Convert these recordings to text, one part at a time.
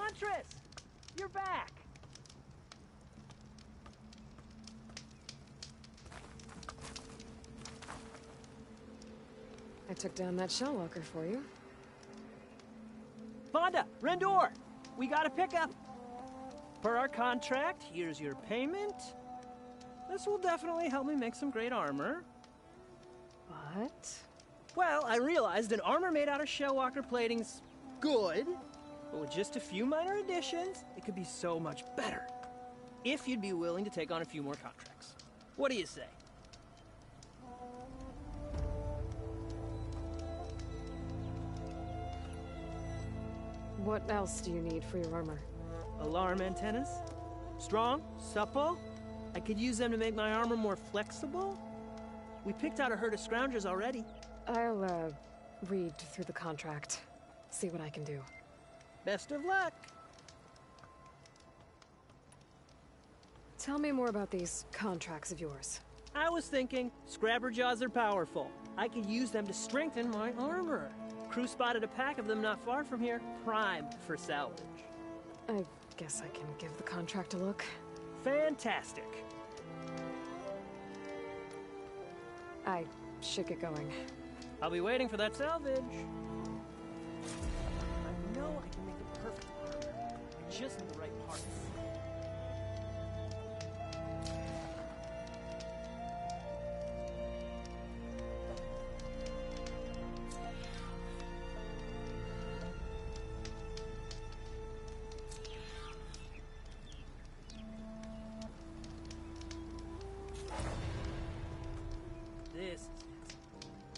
Huntress! You're back! I took down that shell walker for you. Vonda! Rendor! We got a pickup! Per our contract, here's your payment. This will definitely help me make some great armor. What? Well, I realized an armor made out of shellwalker plating's good, but with just a few minor additions, it could be so much better. If you'd be willing to take on a few more contracts. What do you say? What else do you need for your armor? Alarm antennas? Strong? Supple? I could use them to make my armor more flexible? We picked out a herd of scroungers already. I'll, read through the contract. See what I can do. Best of luck! Tell me more about these contracts of yours. I was thinking, Scrabber Jaws are powerful. I could use them to strengthen my armor. Crew spotted a pack of them not far from here, primed for salvage. I guess I can give the contract a look. Fantastic. I should get going. I'll be waiting for that salvage. I know I can make the perfect armor. I just need the right parts.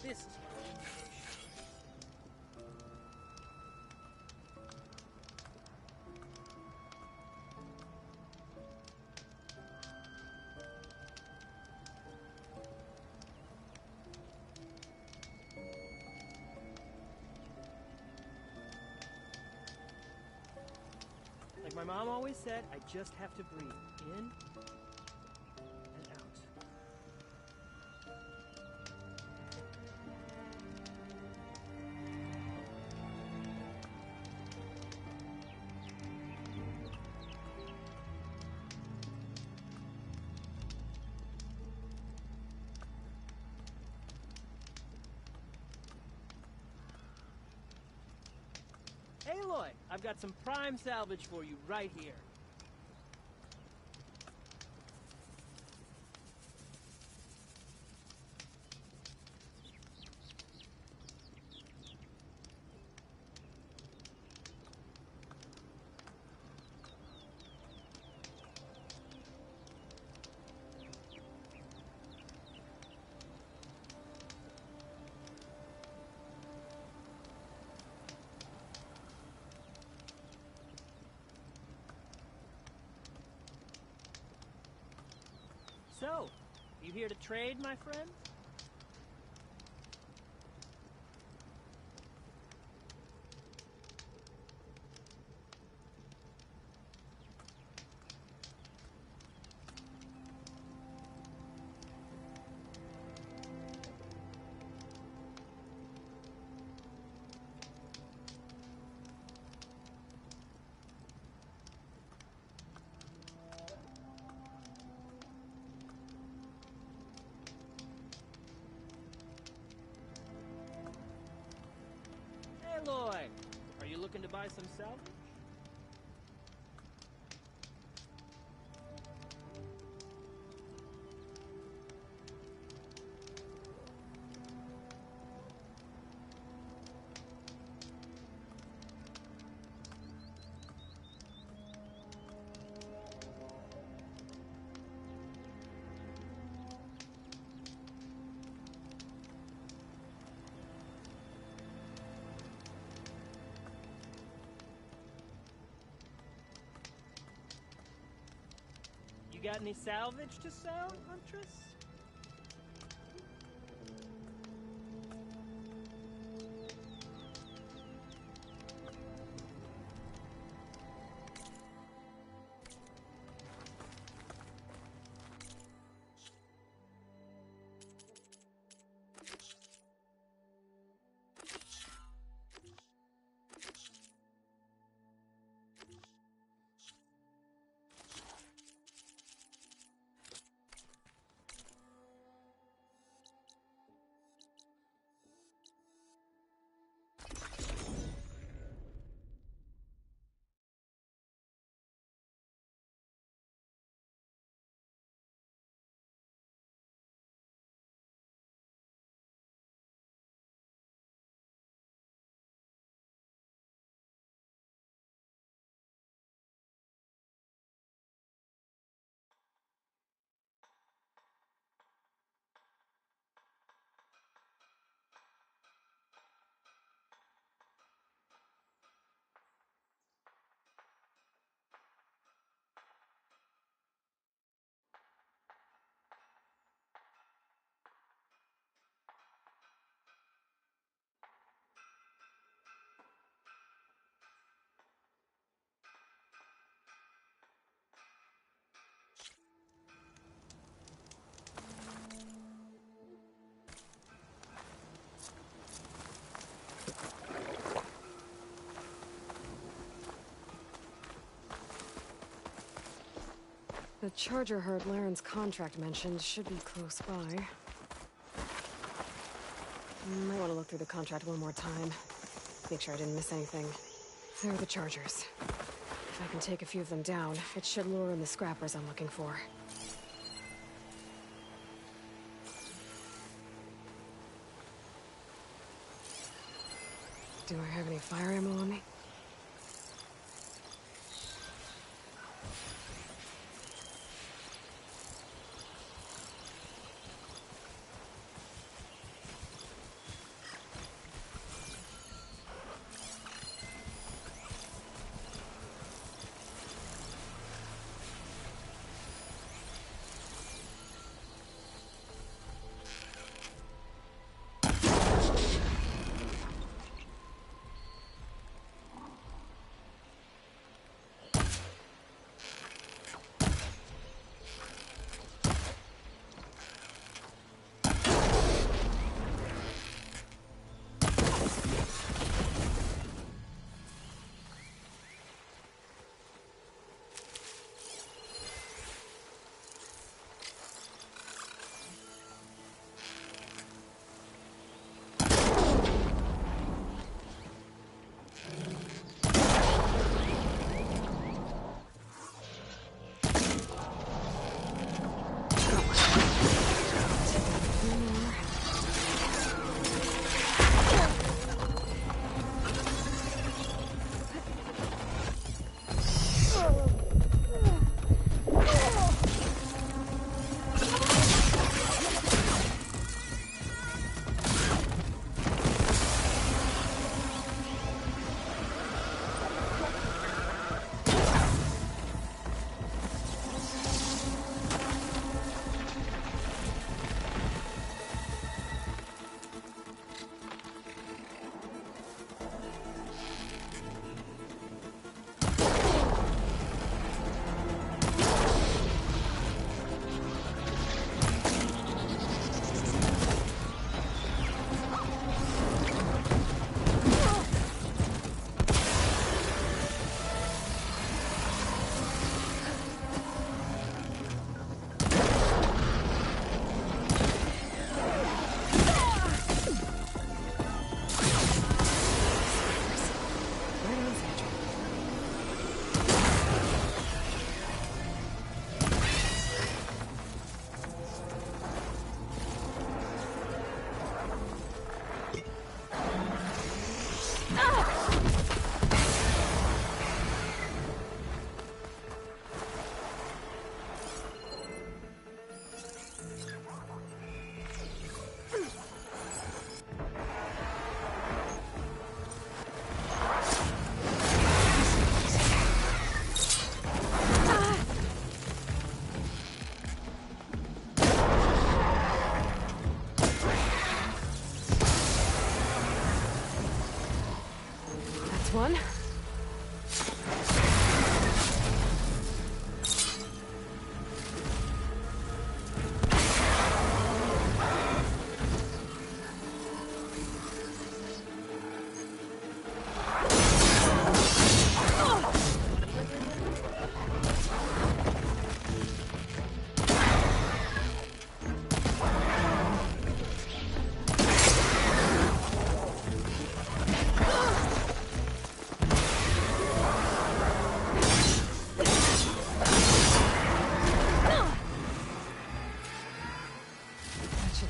This is like my mom always said, I just have to breathe in and out. Aloy, I've got some prime salvage for you right here. So, you here to trade, my friend? Aloy, are you looking to buy some salvage? You got any salvage to sell, Huntress? The charger herd Laren's contract mentioned should be close by. Might want to look through the contract one more time. Make sure I didn't miss anything. There are the chargers. If I can take a few of them down, it should lure in the scrappers I'm looking for. Do I have any fire ammo on me? One.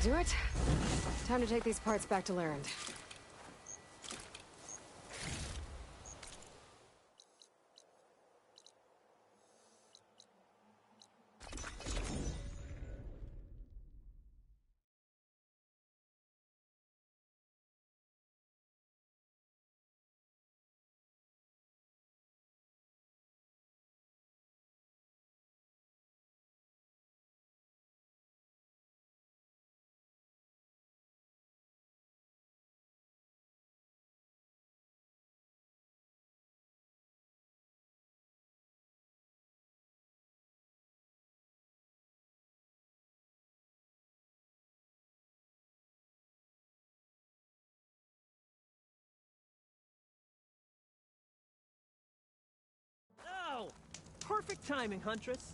Do it. Time to take these parts back to Laren. Oh! Perfect timing, Huntress.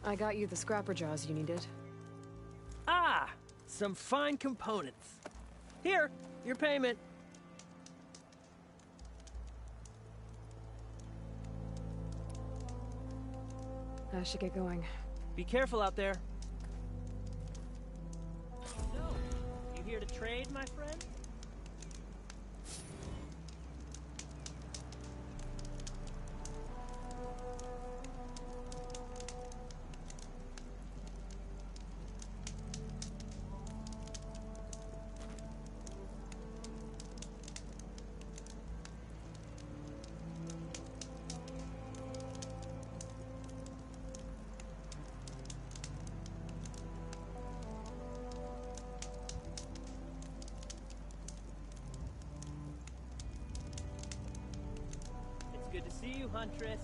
I got you the scrapper jaws you needed. Ah! Some fine components. Here, your payment. I should get going. Be careful out there. So, you here to trade, my friend? Good to see you, Huntress.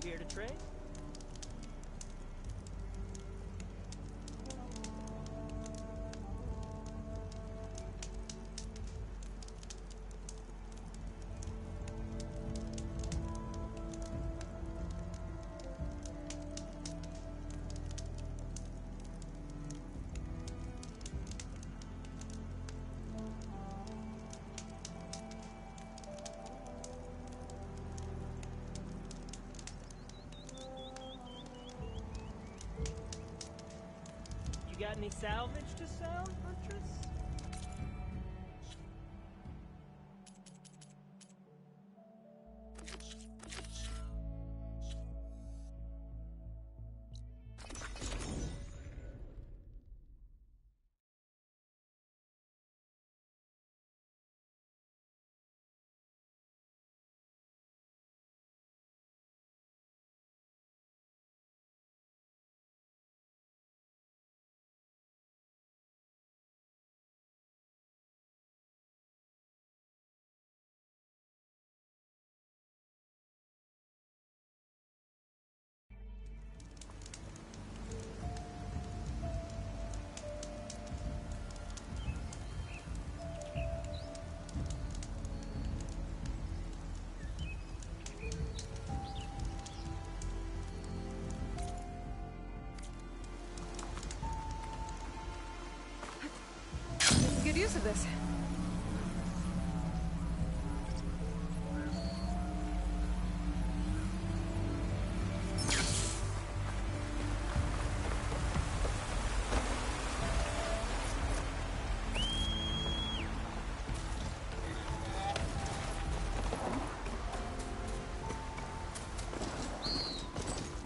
You here to trade? You got any salvage to sell, Huntress? Good use of this.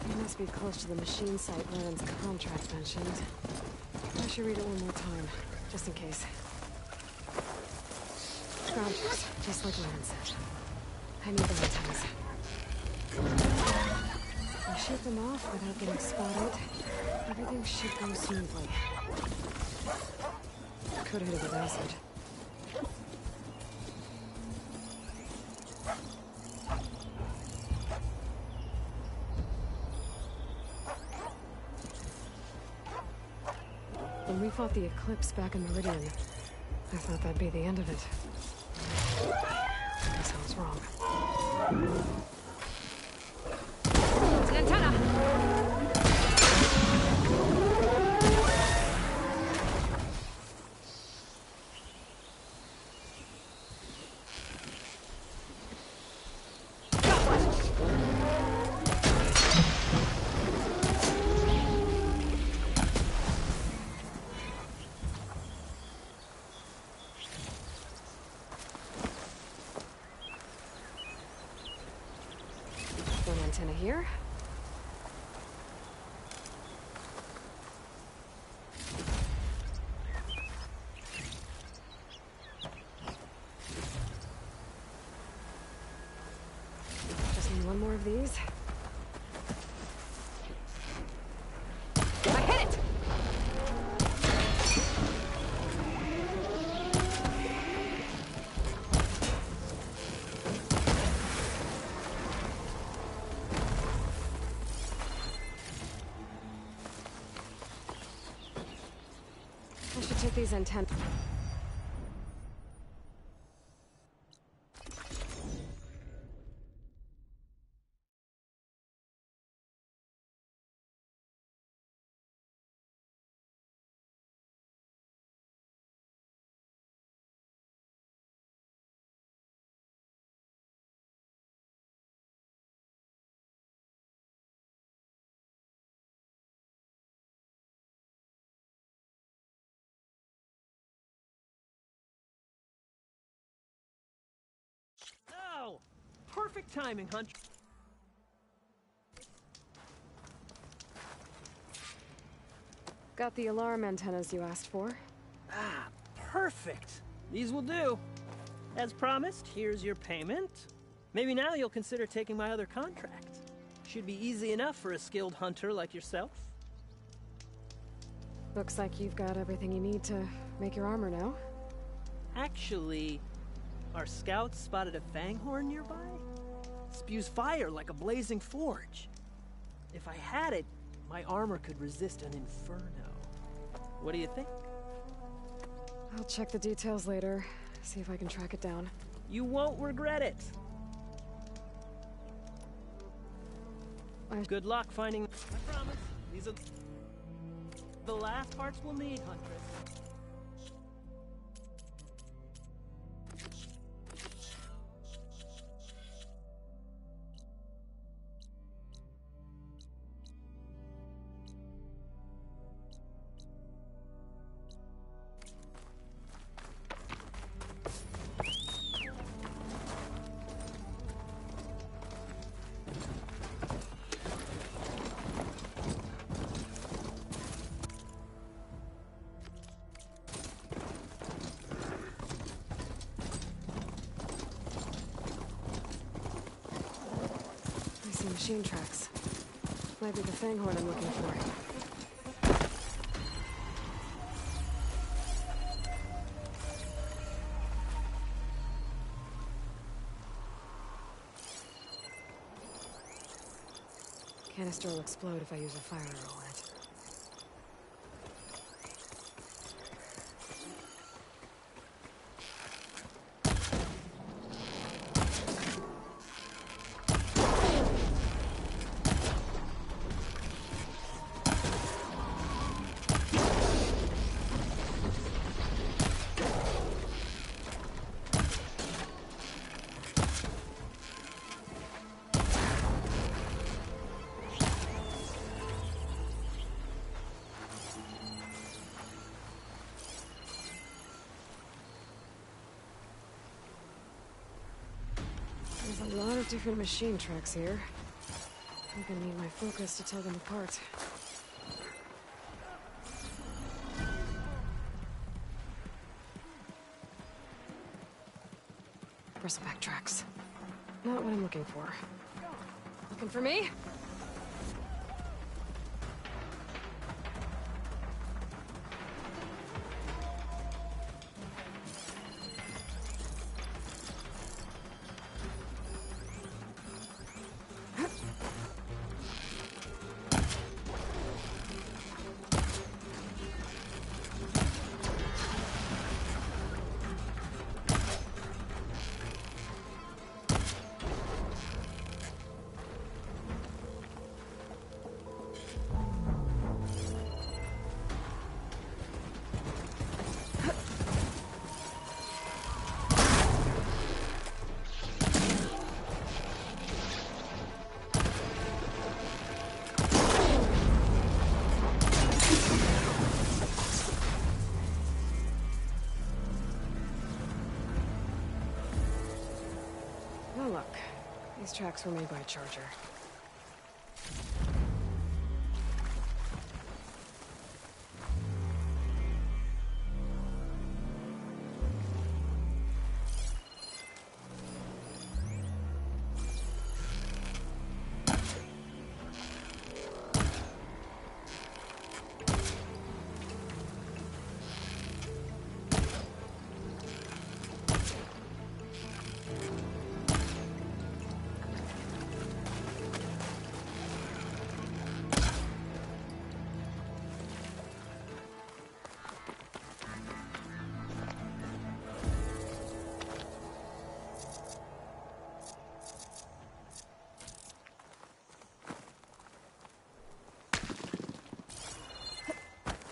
You must be close to the machine site Lauren's contract mentioned. I should read it one more time, just in case. Scroungers, just like Lauren said. I need the antennas. If I shoot them off without getting spotted, everything should go smoothly. Could hit it with acid. When we fought the Eclipse back in Meridian, I thought that'd be the end of it. I guess I was wrong. It's an antenna! One antenna here. Just need one more of these. I hit it! I should take these antennas. Perfect timing, Hunter. Got the alarm antennas you asked for. Ah, perfect. These will do. As promised, here's your payment. Maybe now you'll consider taking my other contract. Should be easy enough for a skilled hunter like yourself. Looks like you've got everything you need to make your armor now. Actually, our scouts spotted a fanghorn nearby. Spews fire like a blazing forge. If I had it, my armor could resist an inferno. What do you think? I'll check the details later, see if I can track it down. You won't regret it. Good luck finding... I promise, these are the last parts we'll need, Huntress. Machine tracks. Might be the fanghorn I'm looking for. Canister will explode if I use a fire arrow on it. There's a lot of different machine tracks here. I'm gonna need my focus to tell them apart. Bristleback tracks. Not what I'm looking for. Looking for me? Oh, look. These tracks were made by a charger.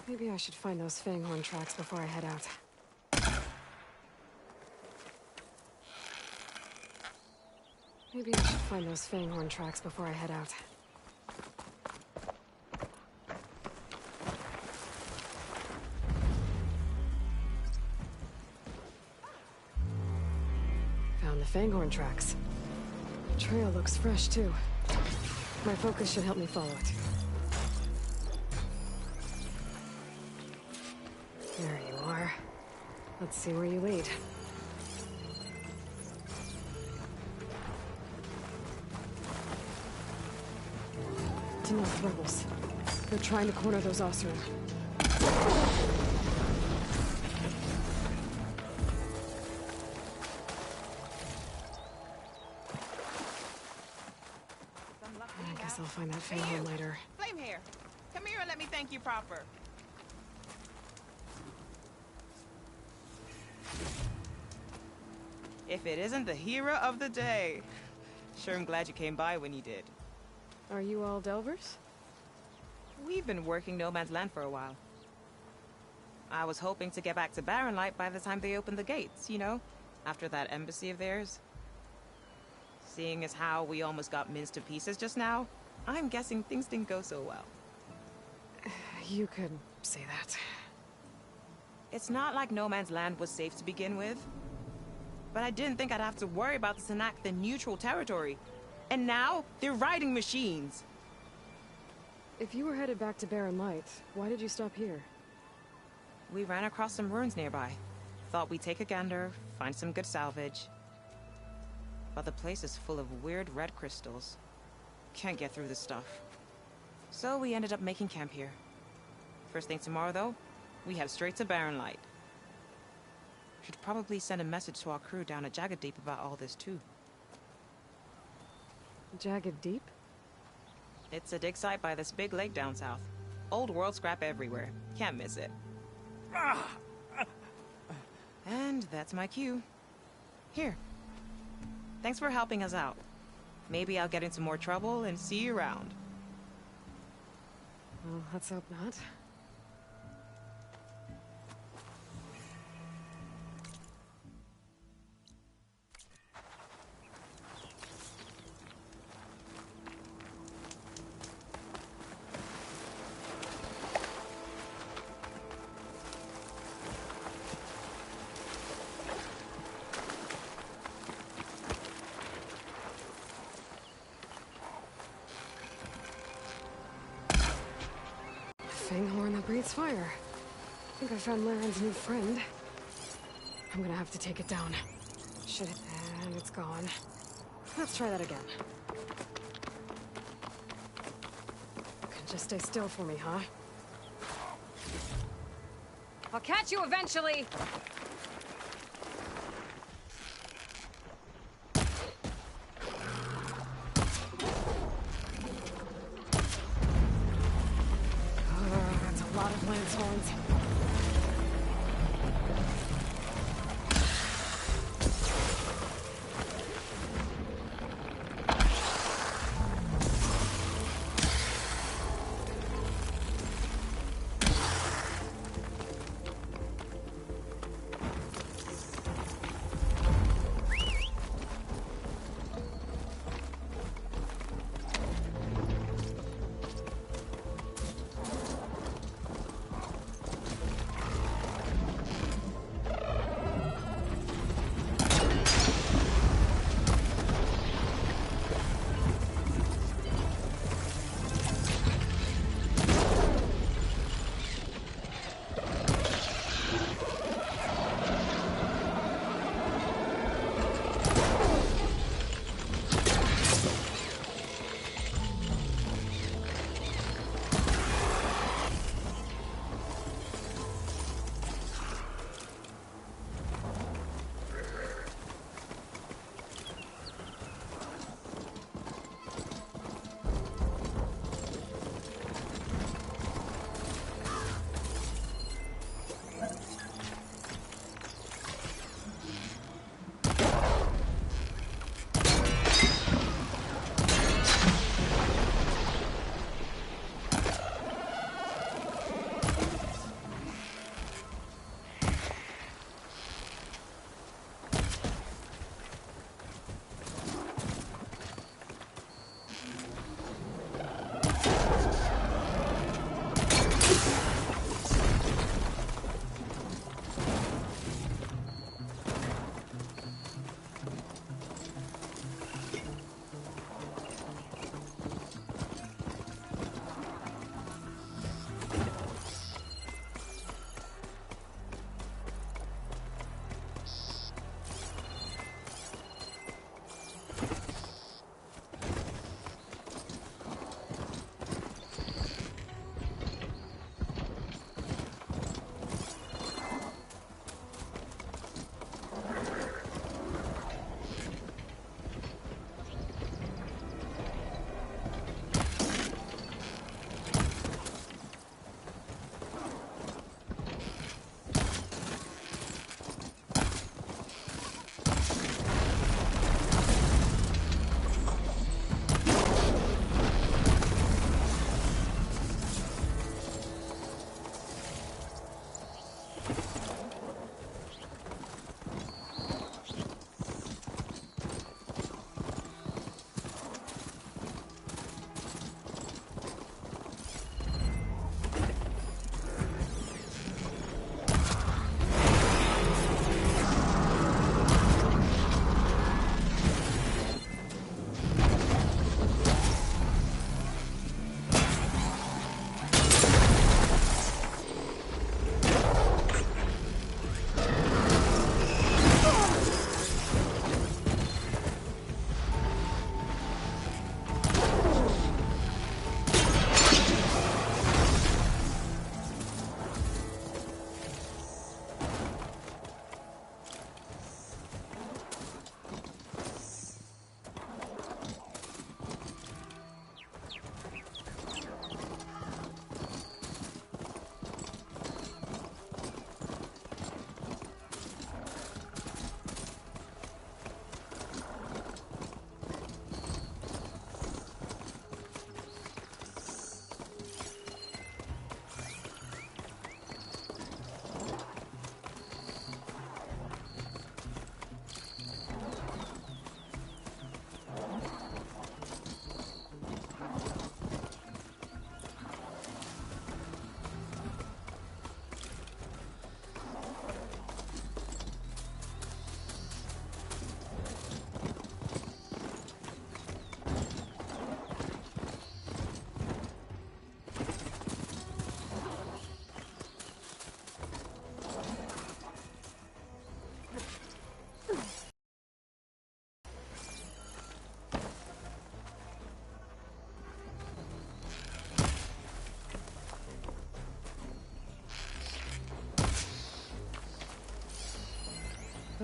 Maybe I should find those fanghorn tracks before I head out. Maybe I should find those fanghorn tracks before I head out. Found the fanghorn tracks. The trail looks fresh, too. My focus should help me follow it. There you are. Let's see where you lead. To North Rebels. They're trying to corner those Osram. I guess I'll find that Fenghorn later. Flame hair, come here and let me thank you proper. If it isn't the hero of the day. Sure, I'm glad you came by when you did. Are you all Delvers? We've been working No Man's Land for a while. I was hoping to get back to Barren Light by the time they opened the gates, you know? After that embassy of theirs. Seeing as how we almost got minced to pieces just now, I'm guessing things didn't go so well. You could say that. It's not like No Man's Land was safe to begin with. But I didn't think I'd have to worry about this enact the neutral territory. And now, they're riding machines. If you were headed back to Barren Light, why did you stop here? We ran across some ruins nearby. Thought we'd take a gander, find some good salvage. But the place is full of weird red crystals. Can't get through this stuff. So we ended up making camp here. First thing tomorrow, though, we head straight to Barren Light. Should probably send a message to our crew down at Jagged Deep about all this, too. Jagged Deep? It's a dig site by this big lake down south. Old world scrap everywhere. Can't miss it. And that's my cue. Here. Thanks for helping us out. Maybe I'll get into more trouble and see you around. Well, let's hope not. Fenghorn that breathes fire. I think I found Laren's new friend. I'm gonna have to take it down. Shit, and it's gone. Let's try that again. You can just stay still for me, huh? I'll catch you eventually! Horns.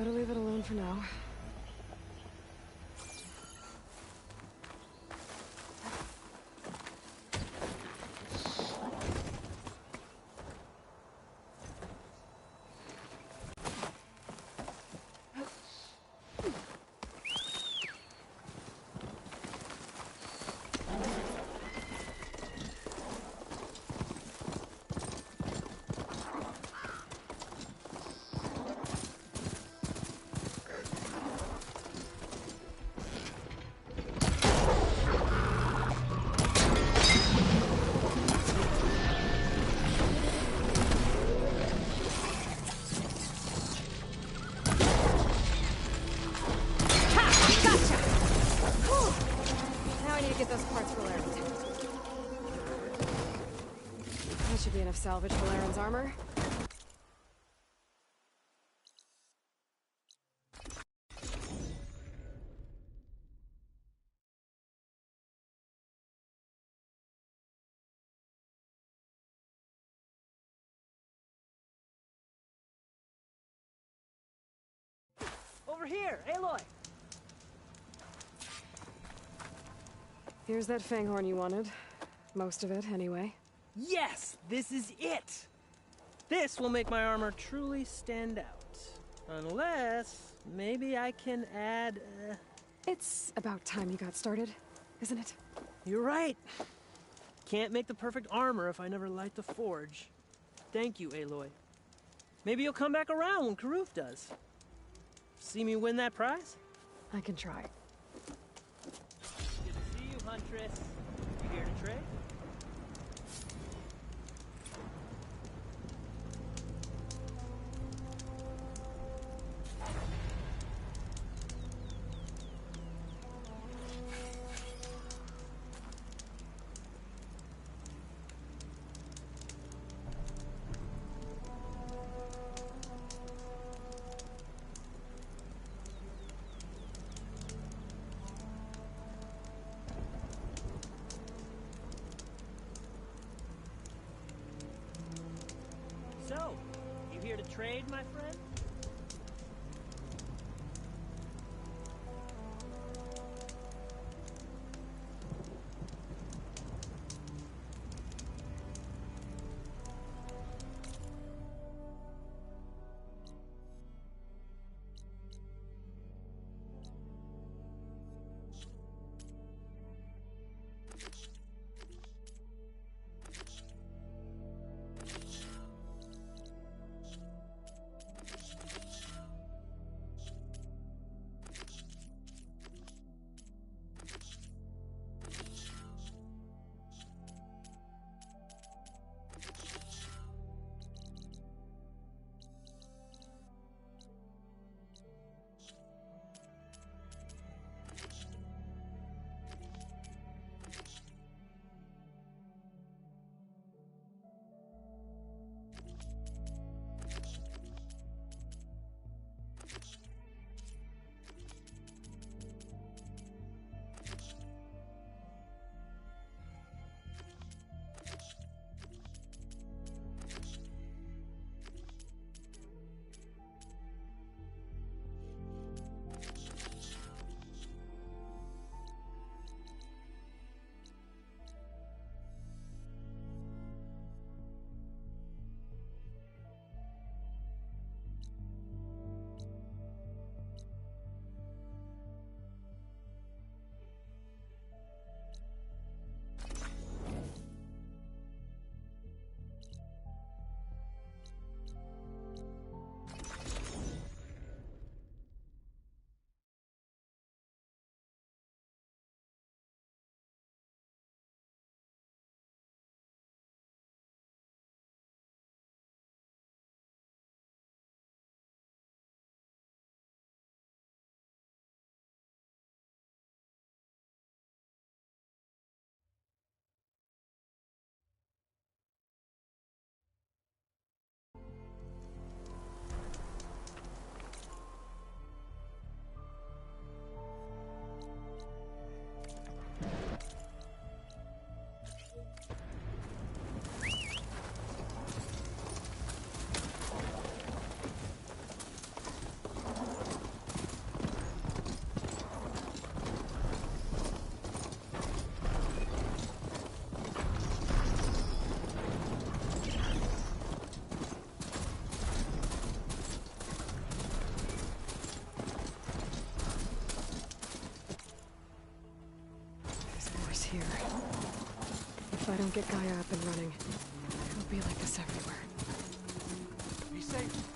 Better leave it alone for now. Should be enough salvage for Laren's armor. Over here, Aloy! Here's that fanghorn you wanted. Most of it, anyway. Yes! This is it! This will make my armor truly stand out. Unless, maybe I can add, It's about time you got started, isn't it? You're right. Can't make the perfect armor if I never light the forge. Thank you, Aloy. Maybe you'll come back around when Karuf does. See me win that prize? I can try. Good to see you, Huntress. You here to trade? So, you here to trade, my friend? here. If I don't get Gaia up and running, it'll be like this everywhere. Be safe.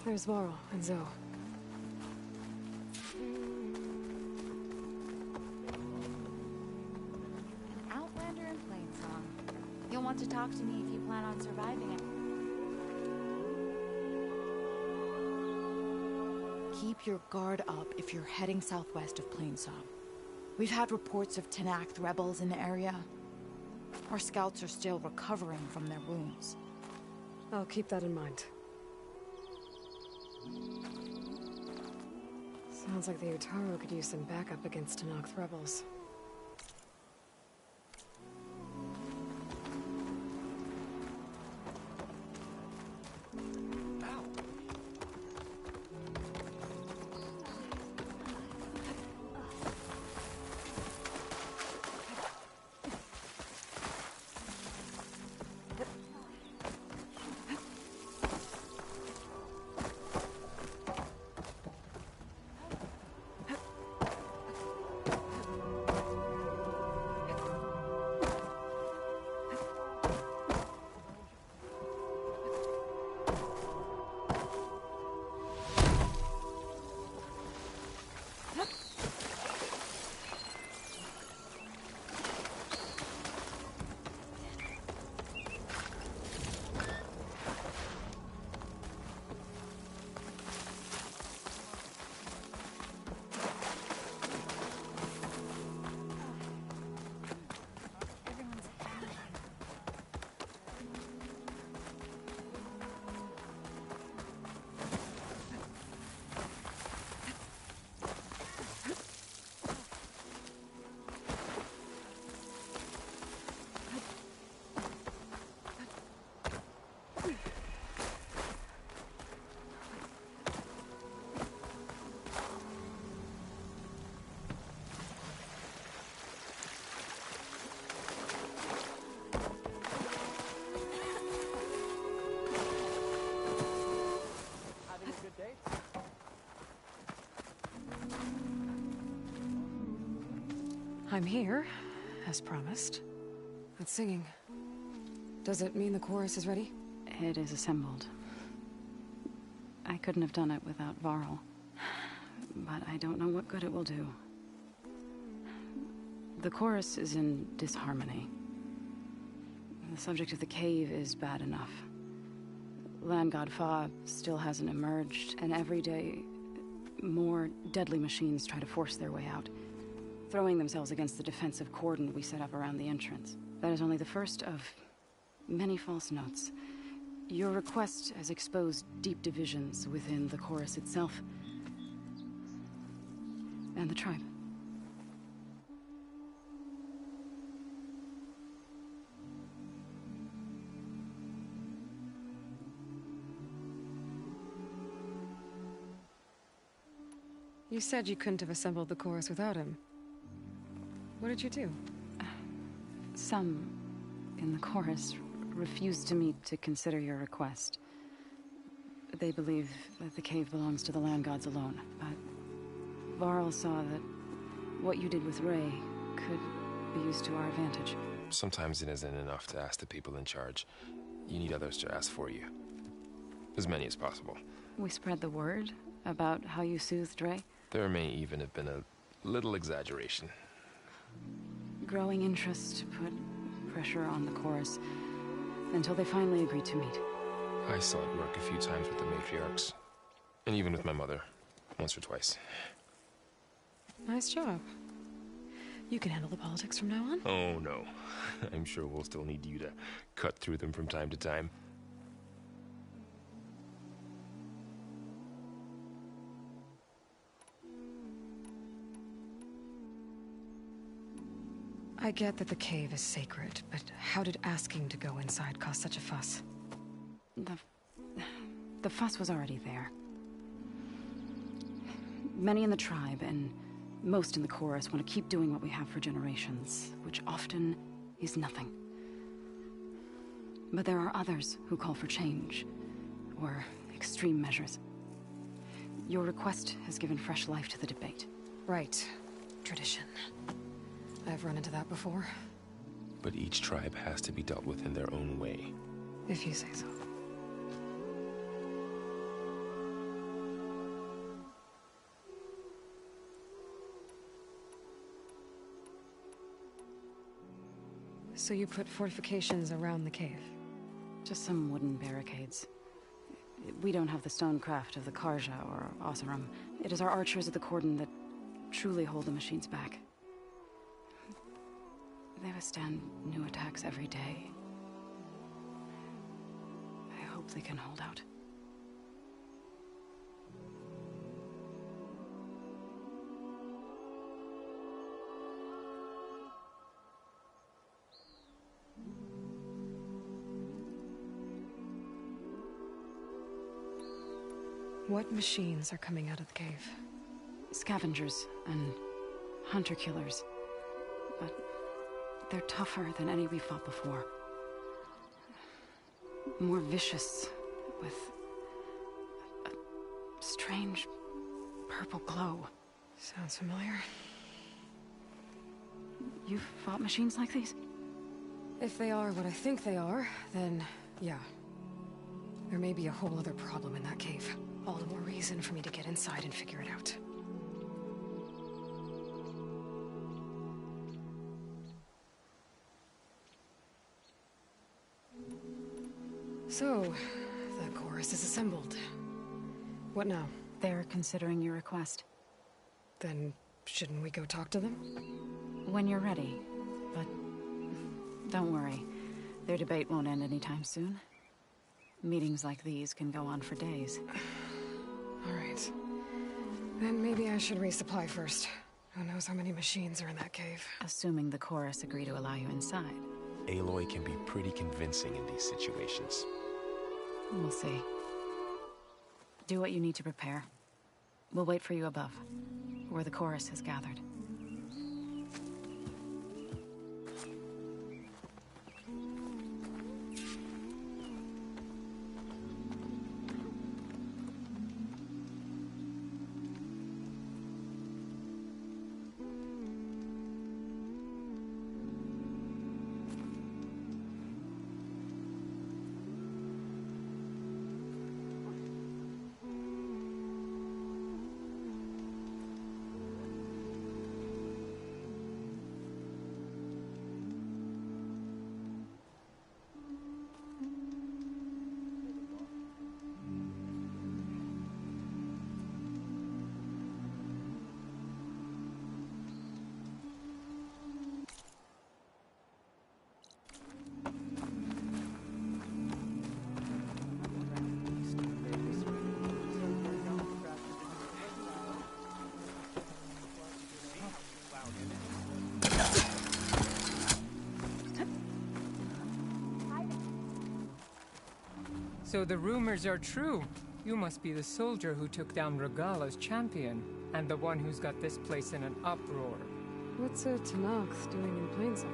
There's Varl and Zoe. An outlander in Plainsong. You'll want to talk to me if you plan on surviving it. Keep your guard up if you're heading southwest of Plainsong. We've had reports of Tenakth rebels in the area. Our scouts are still recovering from their wounds. I'll keep that in mind. Sounds like the Utaru could use some backup against Tenakth rebels. I'm here, as promised. That singing. Does it mean the chorus is ready? It is assembled. I couldn't have done it without Varl. But I don't know what good it will do. The chorus is in disharmony. The subject of the cave is bad enough. Land God Fa still hasn't emerged, and every day, more deadly machines try to force their way out, throwing themselves against the defensive cordon we set up around the entrance. That is only the first of many false notes. Your request has exposed deep divisions within the chorus itself and the tribe. You said you couldn't have assembled the chorus without him. What did you do? Some in the chorus refused to meet to consider your request. They believe that the cave belongs to the land gods alone, but Varl saw that what you did with Ray could be used to our advantage. Sometimes it isn't enough to ask the people in charge. You need others to ask for you. As many as possible. We spread the word about how you soothed Ray. There may even have been a little exaggeration. Growing interest put pressure on the chorus until they finally agreed to meet. I saw it work a few times with the matriarchs. And even with my mother. Once or twice. Nice job. You can handle the politics from now on? Oh, no. I'm sure we'll still need you to cut through them from time to time. I get that the cave is sacred, but how did asking to go inside cause such a fuss? The fuss was already there. Many in the tribe, and most in the chorus, want to keep doing what we have for generations, which often is nothing. But there are others who call for change, or extreme measures. Your request has given fresh life to the debate. Right. Tradition. I've run into that before. But each tribe has to be dealt with in their own way. If you say so. So you put fortifications around the cave? Just some wooden barricades. We don't have the stonecraft of the Karja or Oseram. It is our archers of the cordon that truly hold the machines back. They withstand new attacks every day. I hope they can hold out. What machines are coming out of the cave? Scavengers and hunter-killers. But they're tougher than any we fought before. More vicious, with a strange purple glow. Sounds familiar. You've fought machines like these? If they are what I think they are, then yeah. There may be a whole other problem in that cave. All the more reason for me to get inside and figure it out. So, the chorus is assembled. What now? They're considering your request. Then, shouldn't we go talk to them? When you're ready. But don't worry. Their debate won't end anytime soon. Meetings like these can go on for days. All right. Then maybe I should resupply first. Who knows how many machines are in that cave? Assuming the chorus agree to allow you inside. Aloy can be pretty convincing in these situations. We'll see. Do what you need to prepare. We'll wait for you above, where the chorus has gathered. So the rumors are true. You must be the soldier who took down Regala's champion, and the one who's got this place in an uproar. What's a Tanakh's doing in Plainsong?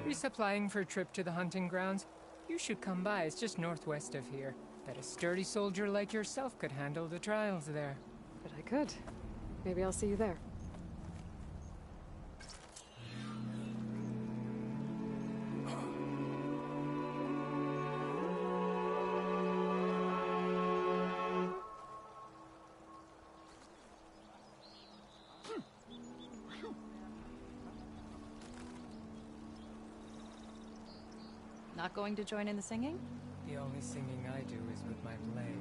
Resupplying for a trip to the hunting grounds. You should come by. It's just northwest of here. Bet a sturdy soldier like yourself could handle the trials there. But I could. Maybe I'll see you there. Not going to join in the singing? The only singing I do is with my blade.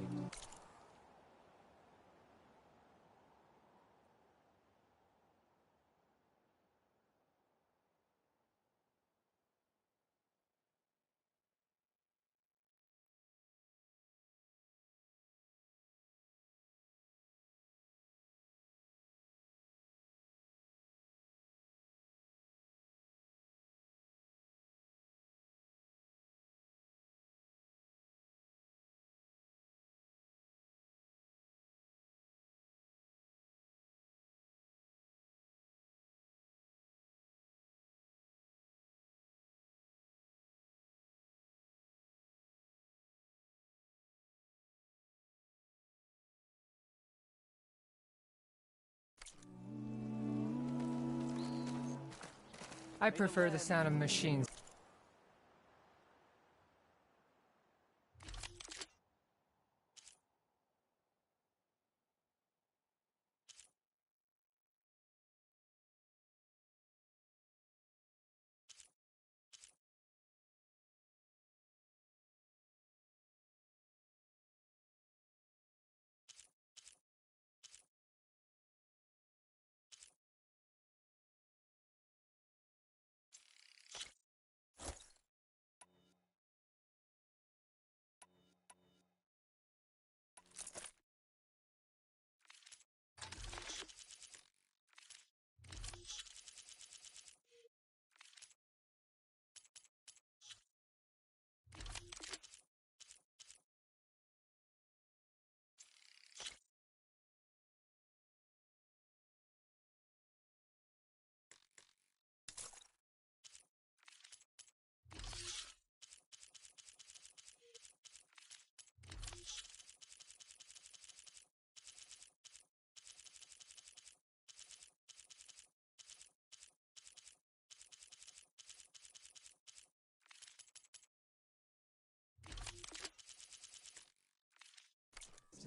I prefer the sound of machines.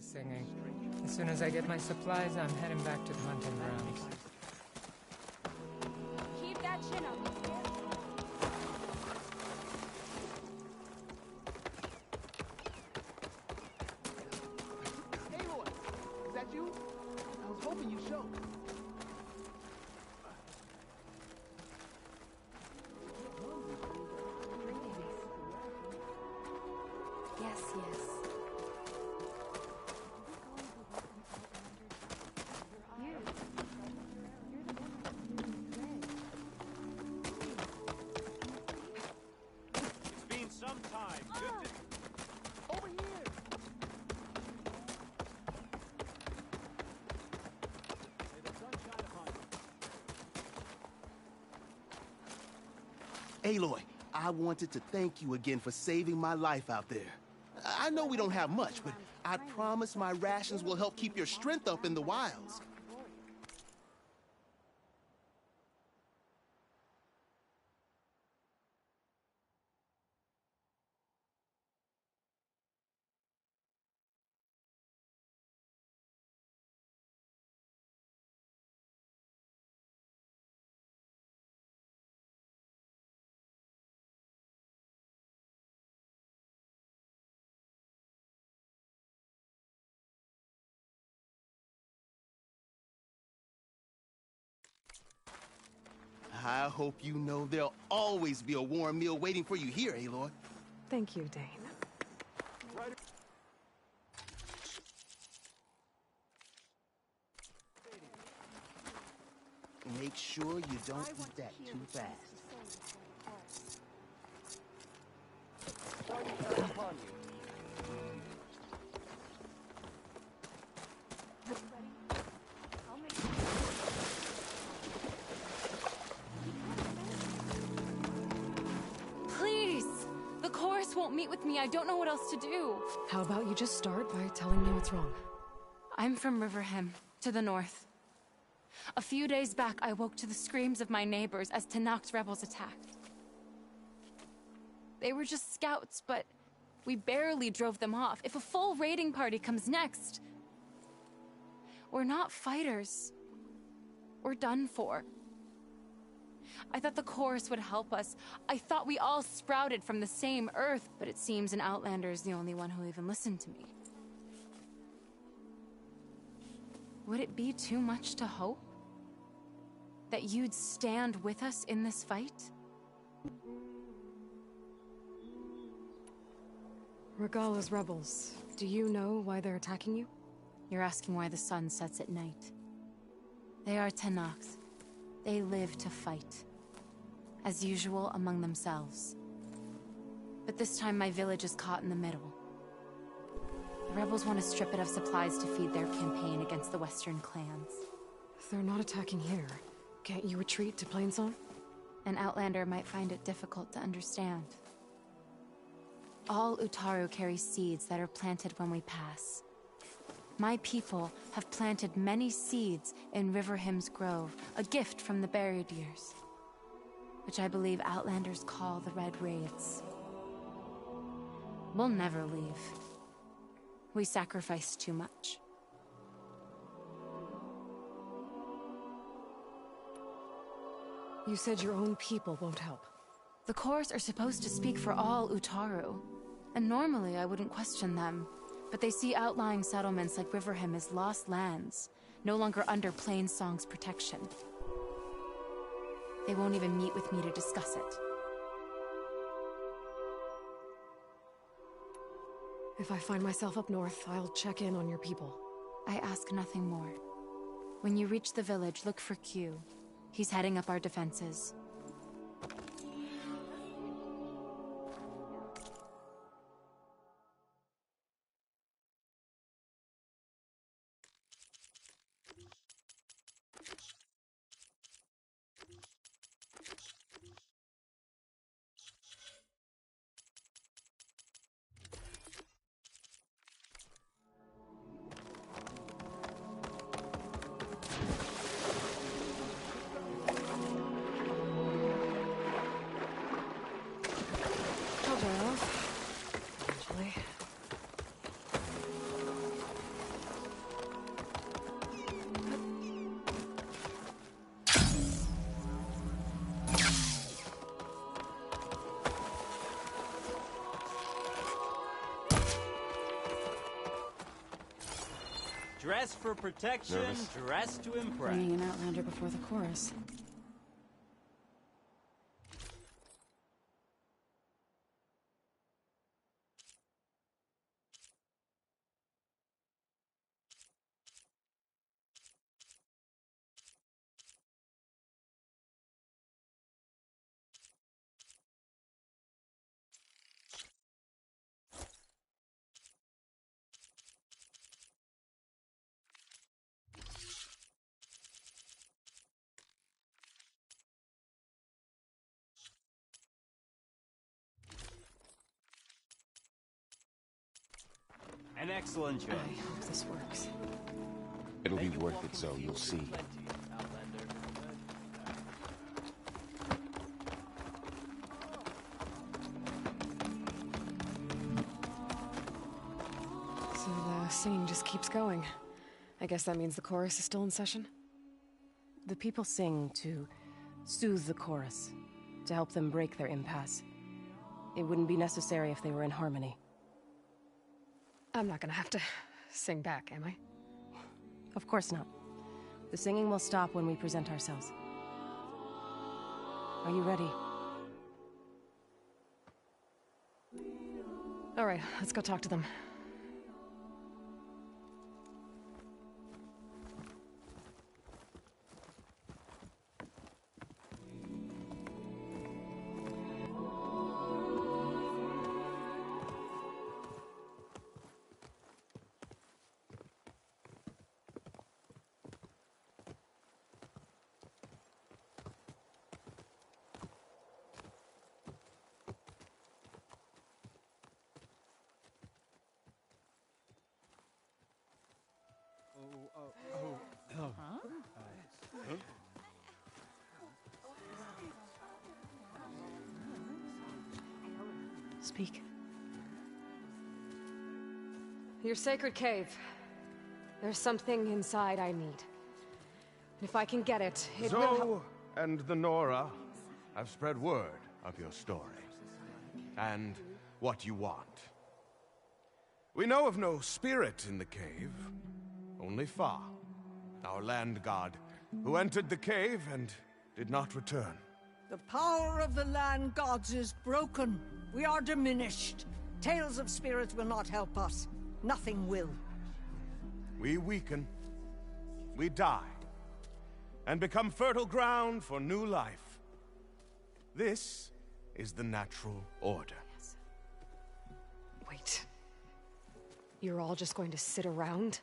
Singing. As soon as I get my supplies, I'm heading back to the hunting grounds. Keep that chin up. Hey, boy. Is that you? I was hoping you'd show. Yes, yes. It's been some time. Good to... Over here. May the sun shine upon you. Aloy, I wanted to thank you again for saving my life out there. I know we don't have much, but I promise my rations will help keep your strength up in the wilds. I hope you know there'll always be a warm meal waiting for you here, Aloy. Thank you, Dane. Make sure you don't eat that too fast. won't meet with me, I don't know what else to do. How about you just start by telling me what's wrong? I'm from Riverham, to the north. A few days back, I woke to the screams of my neighbors as Tanakh's rebels attacked. They were just scouts, but we barely drove them off. If a full raiding party comes next, we're not fighters. We're done for. I thought the chorus would help us. I thought we all sprouted from the same earth, but it seems an Outlander is the only one who even listened to me. Would it be too much to hope that you'd stand with us in this fight? Regala's rebels. Do you know why they're attacking you? You're asking why the sun sets at night. They are Tanakhs. They live to fight. As usual, among themselves. But this time my village is caught in the middle. The rebels want to strip it of supplies to feed their campaign against the western clans. They're not attacking here. Can't you retreat to Plainsong? An Outlander might find it difficult to understand. All Utaru carry seeds that are planted when we pass. My people have planted many seeds in Riverhim's Grove, a gift from the Buried Years, which I believe Outlanders call the Red Raids. We'll never leave. We sacrificed too much. You said your own people won't help. The chorus are supposed to speak for all Utaru, and normally I wouldn't question them. But they see outlying settlements like Riverham as lost lands, no longer under Plainsong's protection. They won't even meet with me to discuss it. If I find myself up north, I'll check in on your people. I ask nothing more. When you reach the village, look for Q. He's heading up our defenses. I'll dry off. Eventually. Dress for protection, Nervous? dress to impress. Bringing an Outlander before the chorus. An excellent choice. I hope this works. It'll be worth it, Zoe. You'll see. So the singing just keeps going. I guess that means the chorus is still in session? The people sing to soothe the chorus, to help them break their impasse. It wouldn't be necessary if they were in harmony. I'm not gonna have to sing back, am I? Of course not. The singing will stop when we present ourselves. Are you ready? All right, let's go talk to them. Speak. Your sacred cave. There's something inside I need. If I can get it, it will help. Zoe and the Nora have spread word of your story, and what you want. We know of no spirit in the cave, only Fa, our land god, who entered the cave and did not return. The power of the land gods is broken. We are diminished. Tales of spirits will not help us. Nothing will. We weaken, we die, and become fertile ground for new life. This is the natural order. Wait. You're all just going to sit around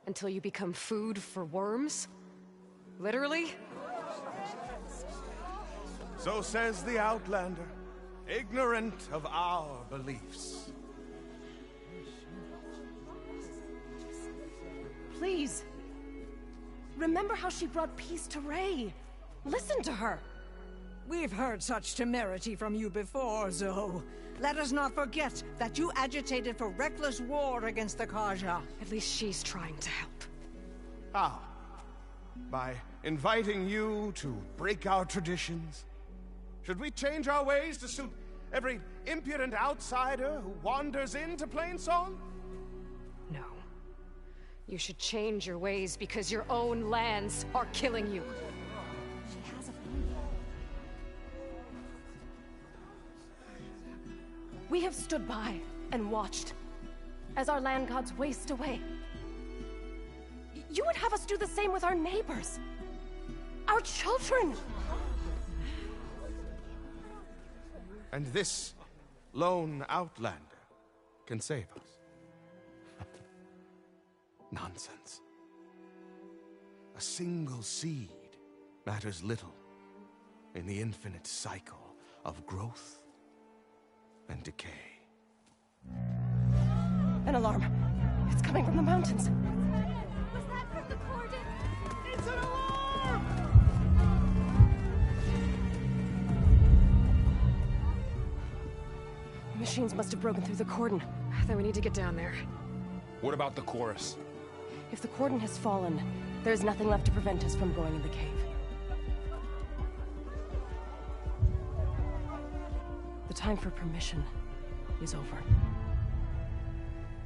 until you become food for worms? Literally? So says the Outlander, ignorant of our beliefs. Please. Remember how she brought peace to Ray. Listen to her. We've heard such temerity from you before, Zoe. Let us not forget that you agitated for reckless war against the Kaja. At least she's trying to help. How? By inviting you to break our traditions? Should we change our ways to suit every impudent outsider who wanders into Plainsong? No. You should change your ways because your own lands are killing you. She has a We have stood by and watched as our land gods waste away. You would have us do the same with our neighbors, our children. And this lone Outlander can save us. Nonsense. A single seed matters little in the infinite cycle of growth and decay. An alarm. It's coming from the mountains. Was that from the cordon? It's an alarm! Machines must have broken through the cordon. Then we need to get down there. What about the chorus? If the cordon has fallen, there's nothing left to prevent us from going in the cave. The time for permission is over.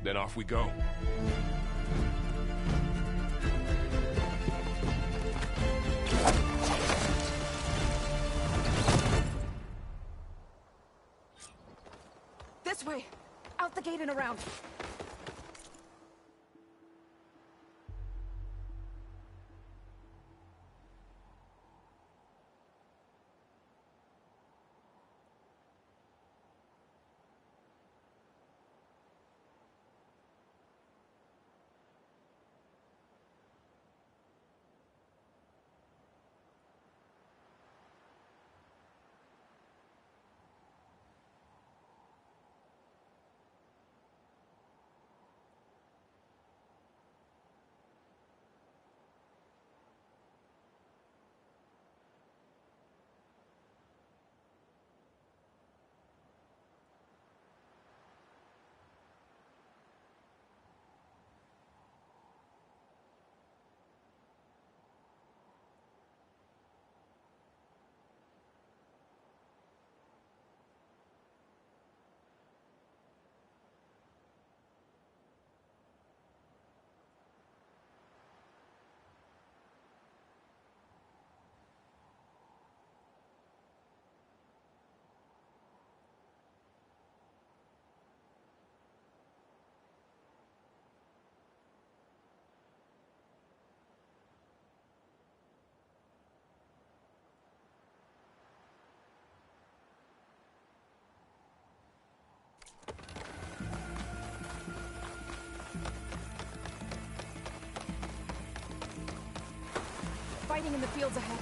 Then off we go. This way! Out the gate and around! Fighting in the fields ahead.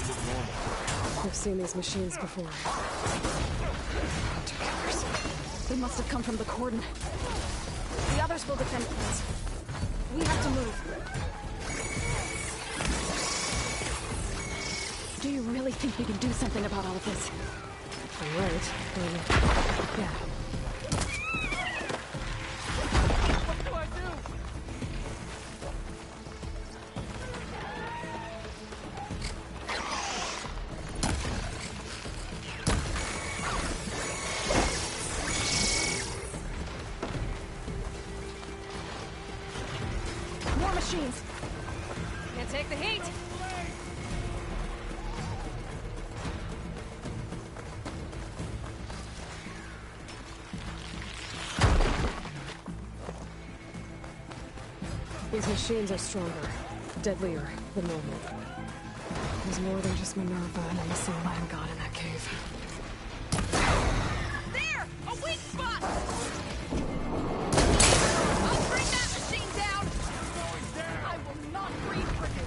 look normal. I've seen these machines before. Hunter killers. They must have come from the cordon. The others will defend us. We have to move. Do you really think we can do something about all of this? I'm right. Yeah. What do I do? More machines. Can't take the heat. These machines are stronger, deadlier than normal. There's more than just Minerva and a missing land god in that cave. There! A weak spot! I'll bring that machine down! I will not breathe for you!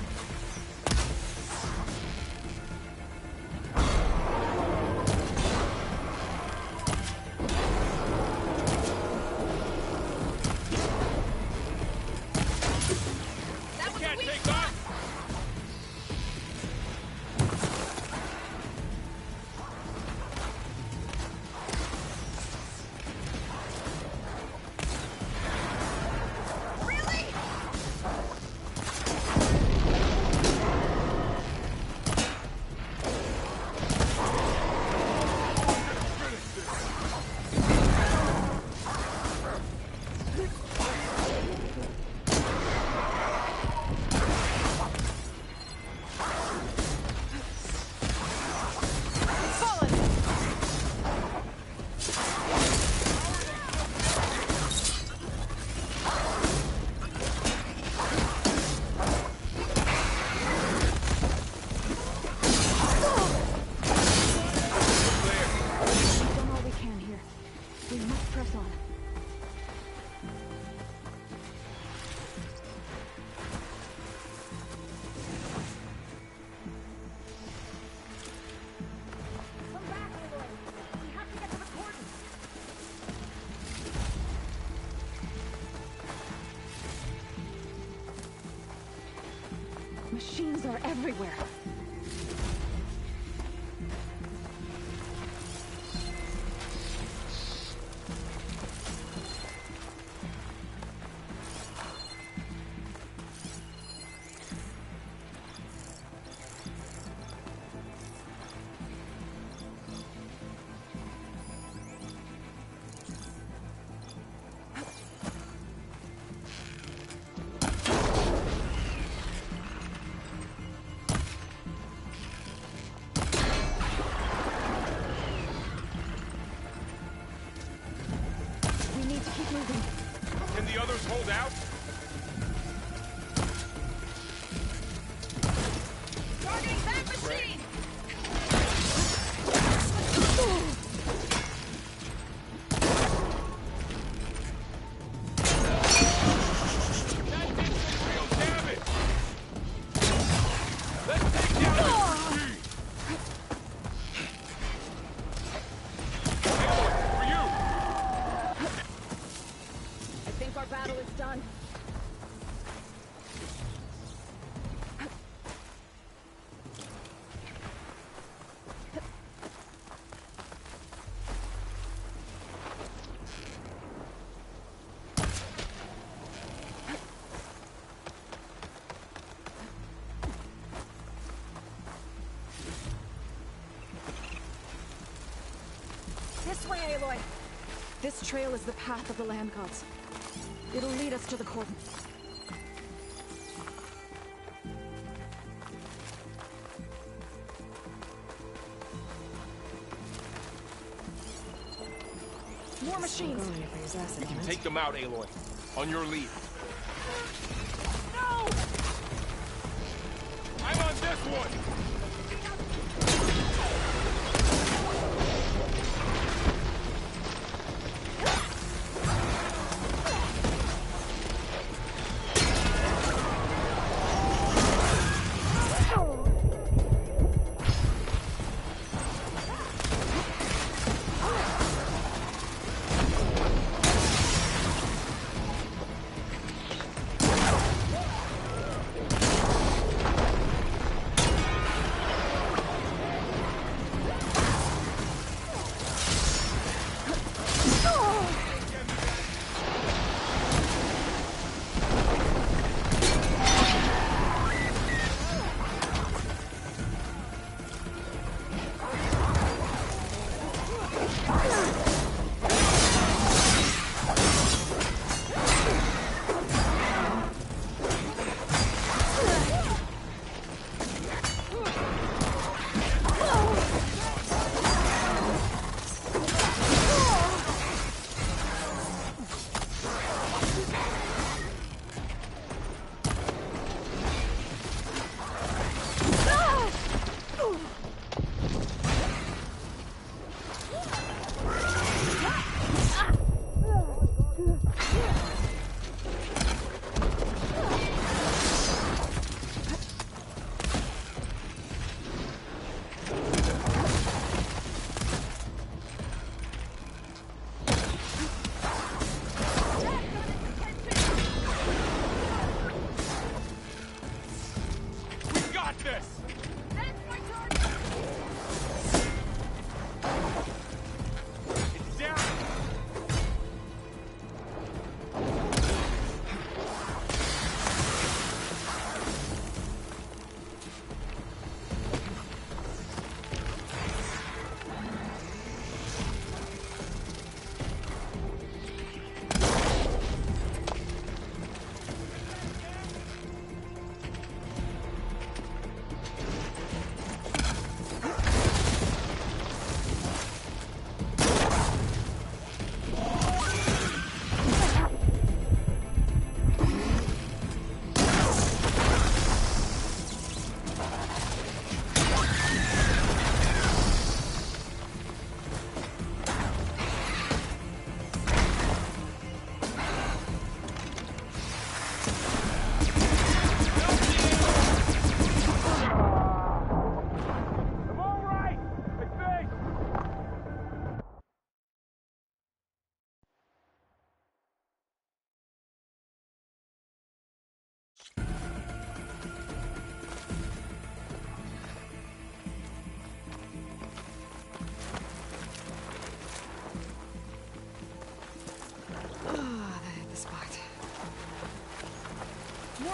Machines are everywhere. Can the others hold out? Targeting that machine! This way, Aloy! This trail is the path of the land gods. It'll lead us to the cordon. More machines! We can take them out, Aloy. On your lead. No! I'm on this one!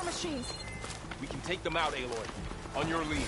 More machines! We can take them out, Aloy. On your lead.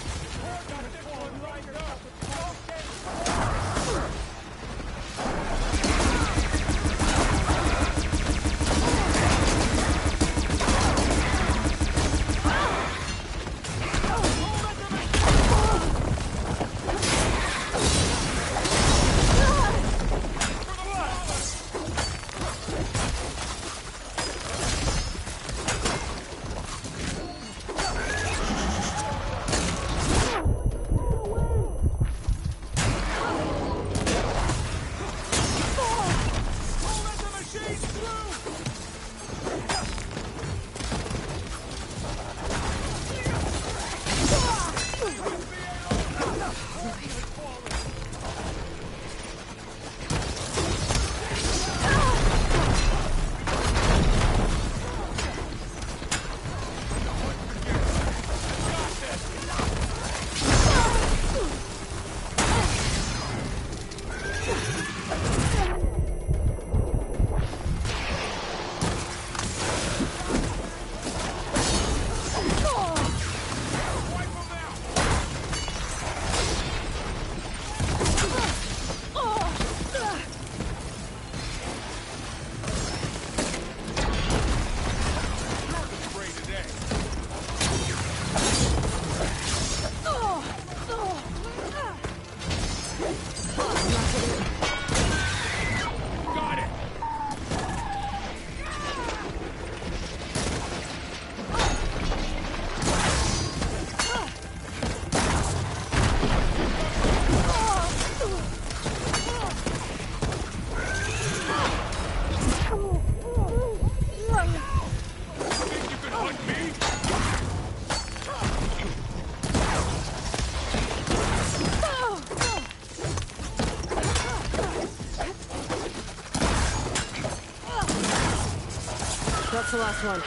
That's the last one.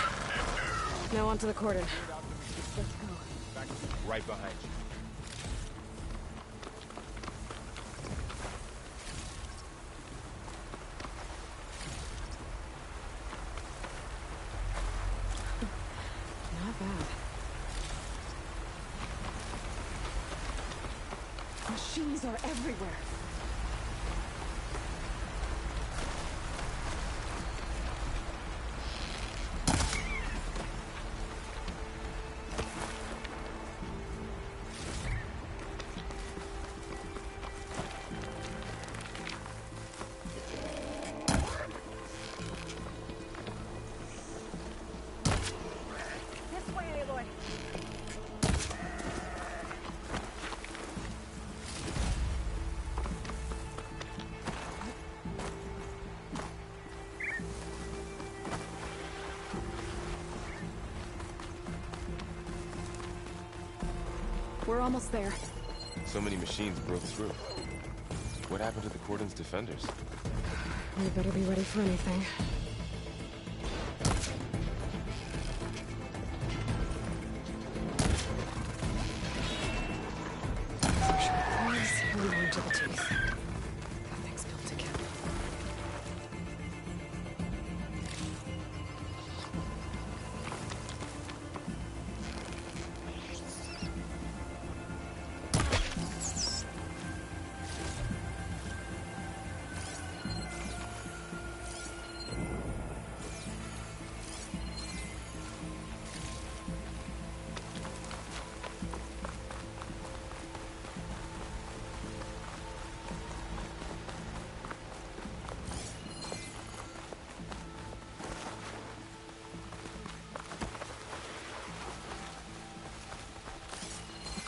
Now onto the cordon. Let's go. Right behind you. Not bad. Machines are everywhere. We're almost there. So many machines broke through. What happened to the cordon's defenders? We better be ready for anything. Holding on to the teeth. That thing's built to kill.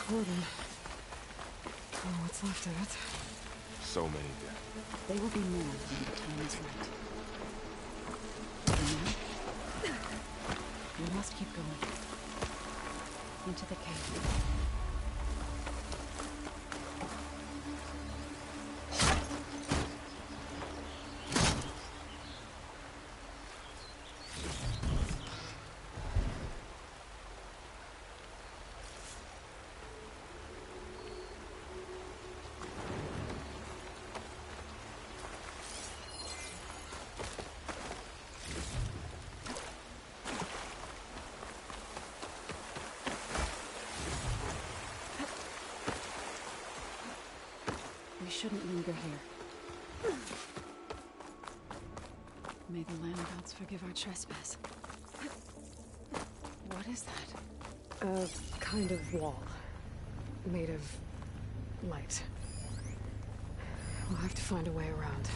Cordon. Oh, what's left of it? So many dead. They will be moved when the time is right. We must keep going. Into the cave. shouldn't linger here. May the land gods forgive our trespass. What is that? A kind of wall. Made of light. We'll have to find a way around.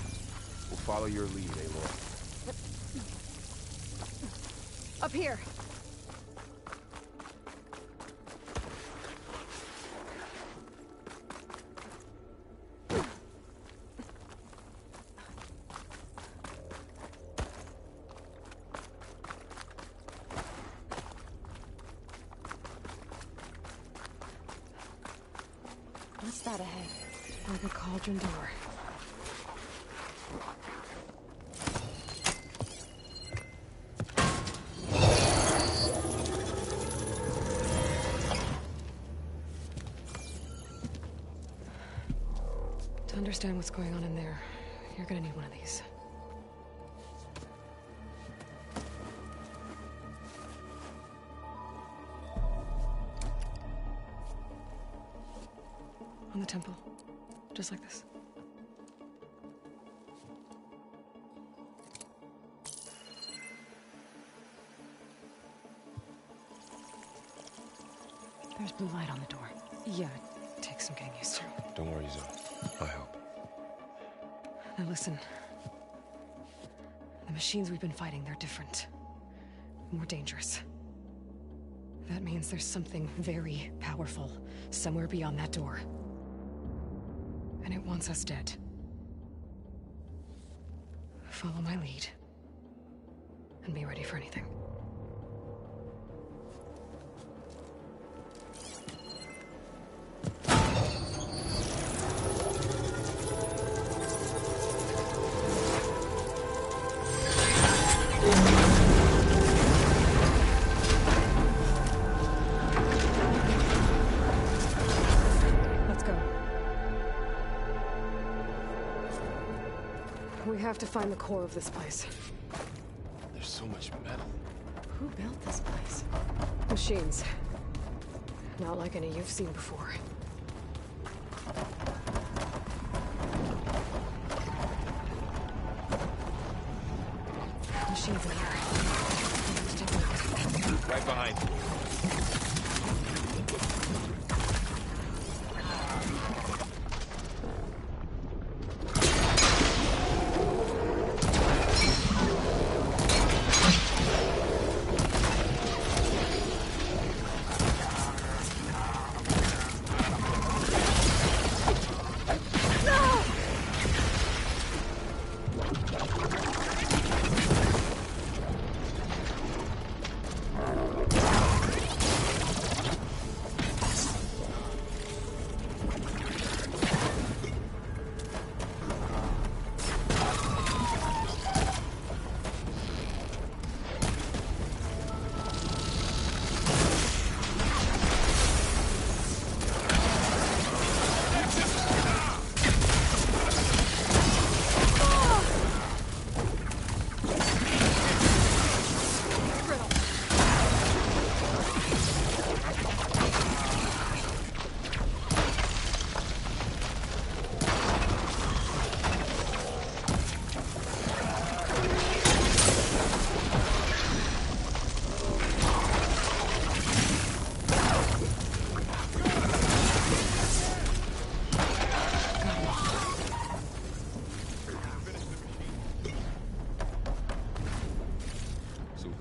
We'll follow your lead, Aloy. Up here! What's that ahead? Like a cauldron door. To understand what's going on in there, you're gonna need one of these. On the temple. Just like this. There's blue light on the door. Yeah, it takes some getting used to. Don't worry, Zoe. I'll help. Now listen. The machines we've been fighting, they're different. More dangerous. That means there's something very powerful somewhere beyond that door. And it wants us dead. Follow my lead. And be ready for anything. We have to find the core of this place. There's so much metal. Who built this place? Machines. Not like any you've seen before. Machines in here. Let's take a look. Right behind you.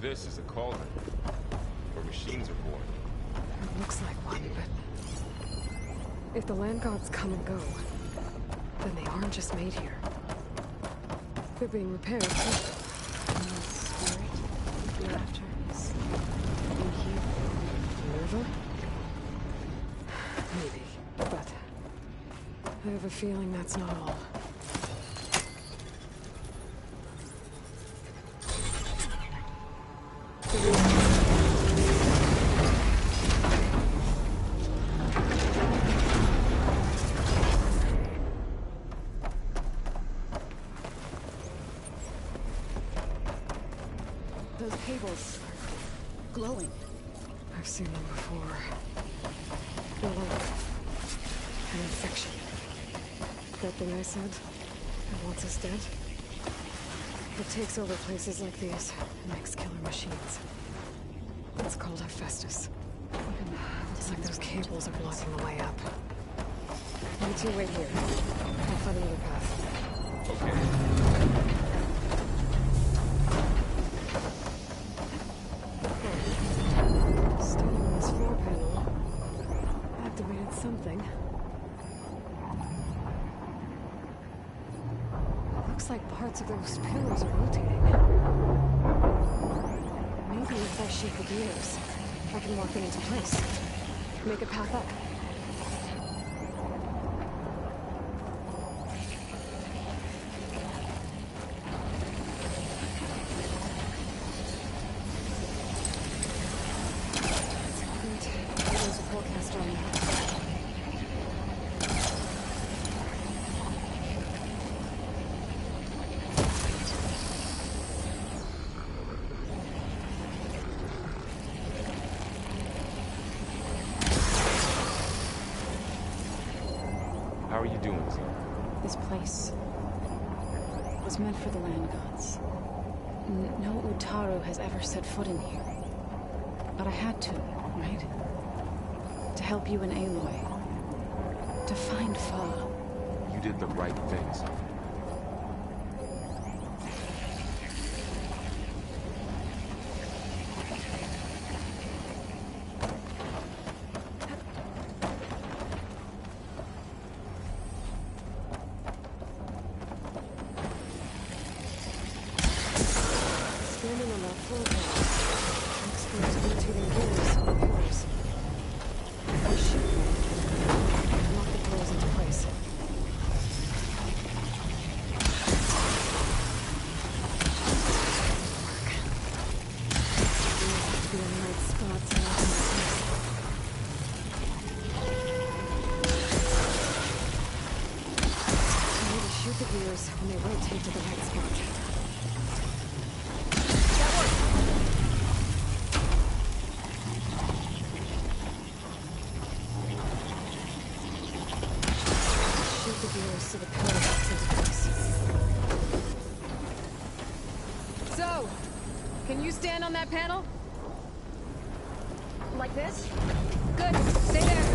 This is a cauldron, where machines are born. It looks like one, but... if the land gods come and go, then they aren't just made here. They're being repaired, too. The spirit laughter is in here. Minerva? Maybe, but... I have a feeling that's not all. Those cables are glowing. I've seen them before. They're like an infection. that thing I said? It wants us dead? It takes over places like these and makes killer machines. It's called Hephaestus. It's like those cables are blocking the way up. You two wait here. I'll find another path. Okay. Standing on this floor panel activated something. Looks like parts of those pillars are rotating. Maybe if I shake the gears, I can lock them into place. Make a path up. There's a forecast on that. How are you doing, son? This place was meant for the land gods. No Utaru has ever set foot in here. But I had to, right? To help you and Aloy. To find Fa. You did the right thing, son. Standing on that floor panel, exposed rotating gears on the pillars. If I shoot them, lock the pillars into place. These have to be in the right spot to lock into place. I need to shoot the gears when they rotate to the right spot. Shoot the gears so the pillar locks into place. So, can you stand on that panel? Like this? Good. Stay there.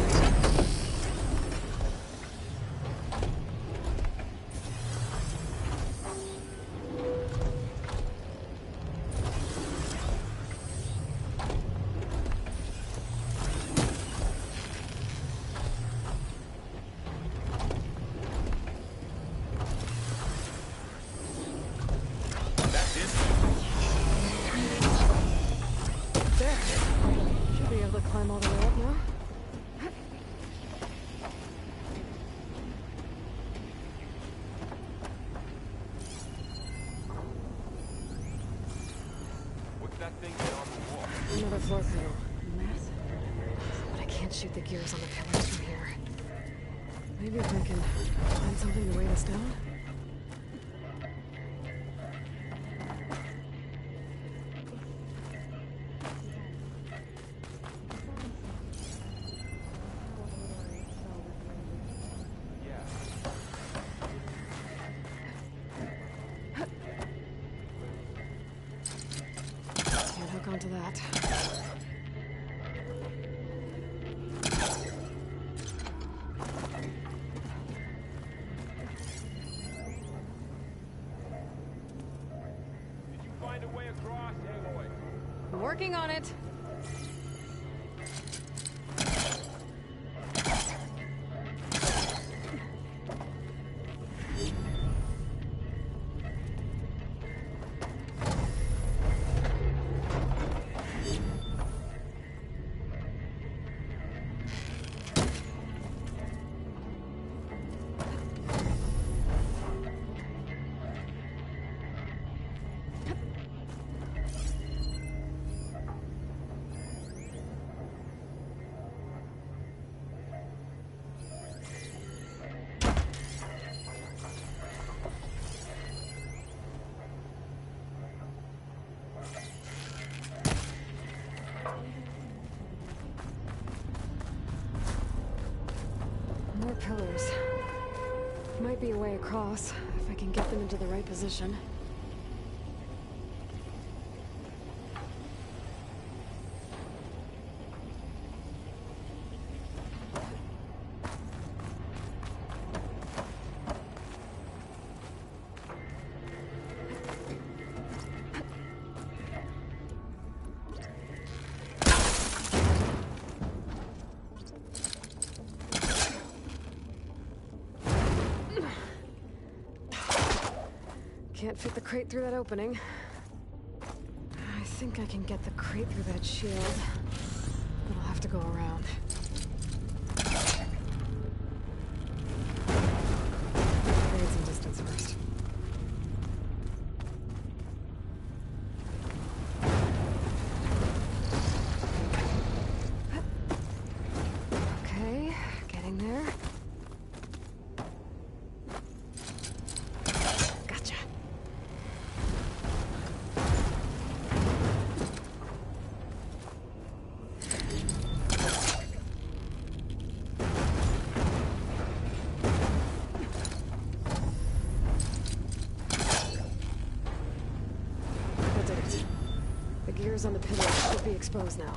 There. Should be able to climb all the way up now. What's that thing on the wall? Another floor panel. Massive. But I can't shoot the gears on the pillars from here. Maybe if I can find something to weigh this down? Can't hook onto that. Did you find a way across, Aloy? I'm working on it. More pillars. Might be a way across, if I can get them into the right position. Can't fit the crate through that opening. I think I can get the crate through that shield, but I'll have to go around. Create some distance first. Okay, getting there. On the pillar should be exposed now.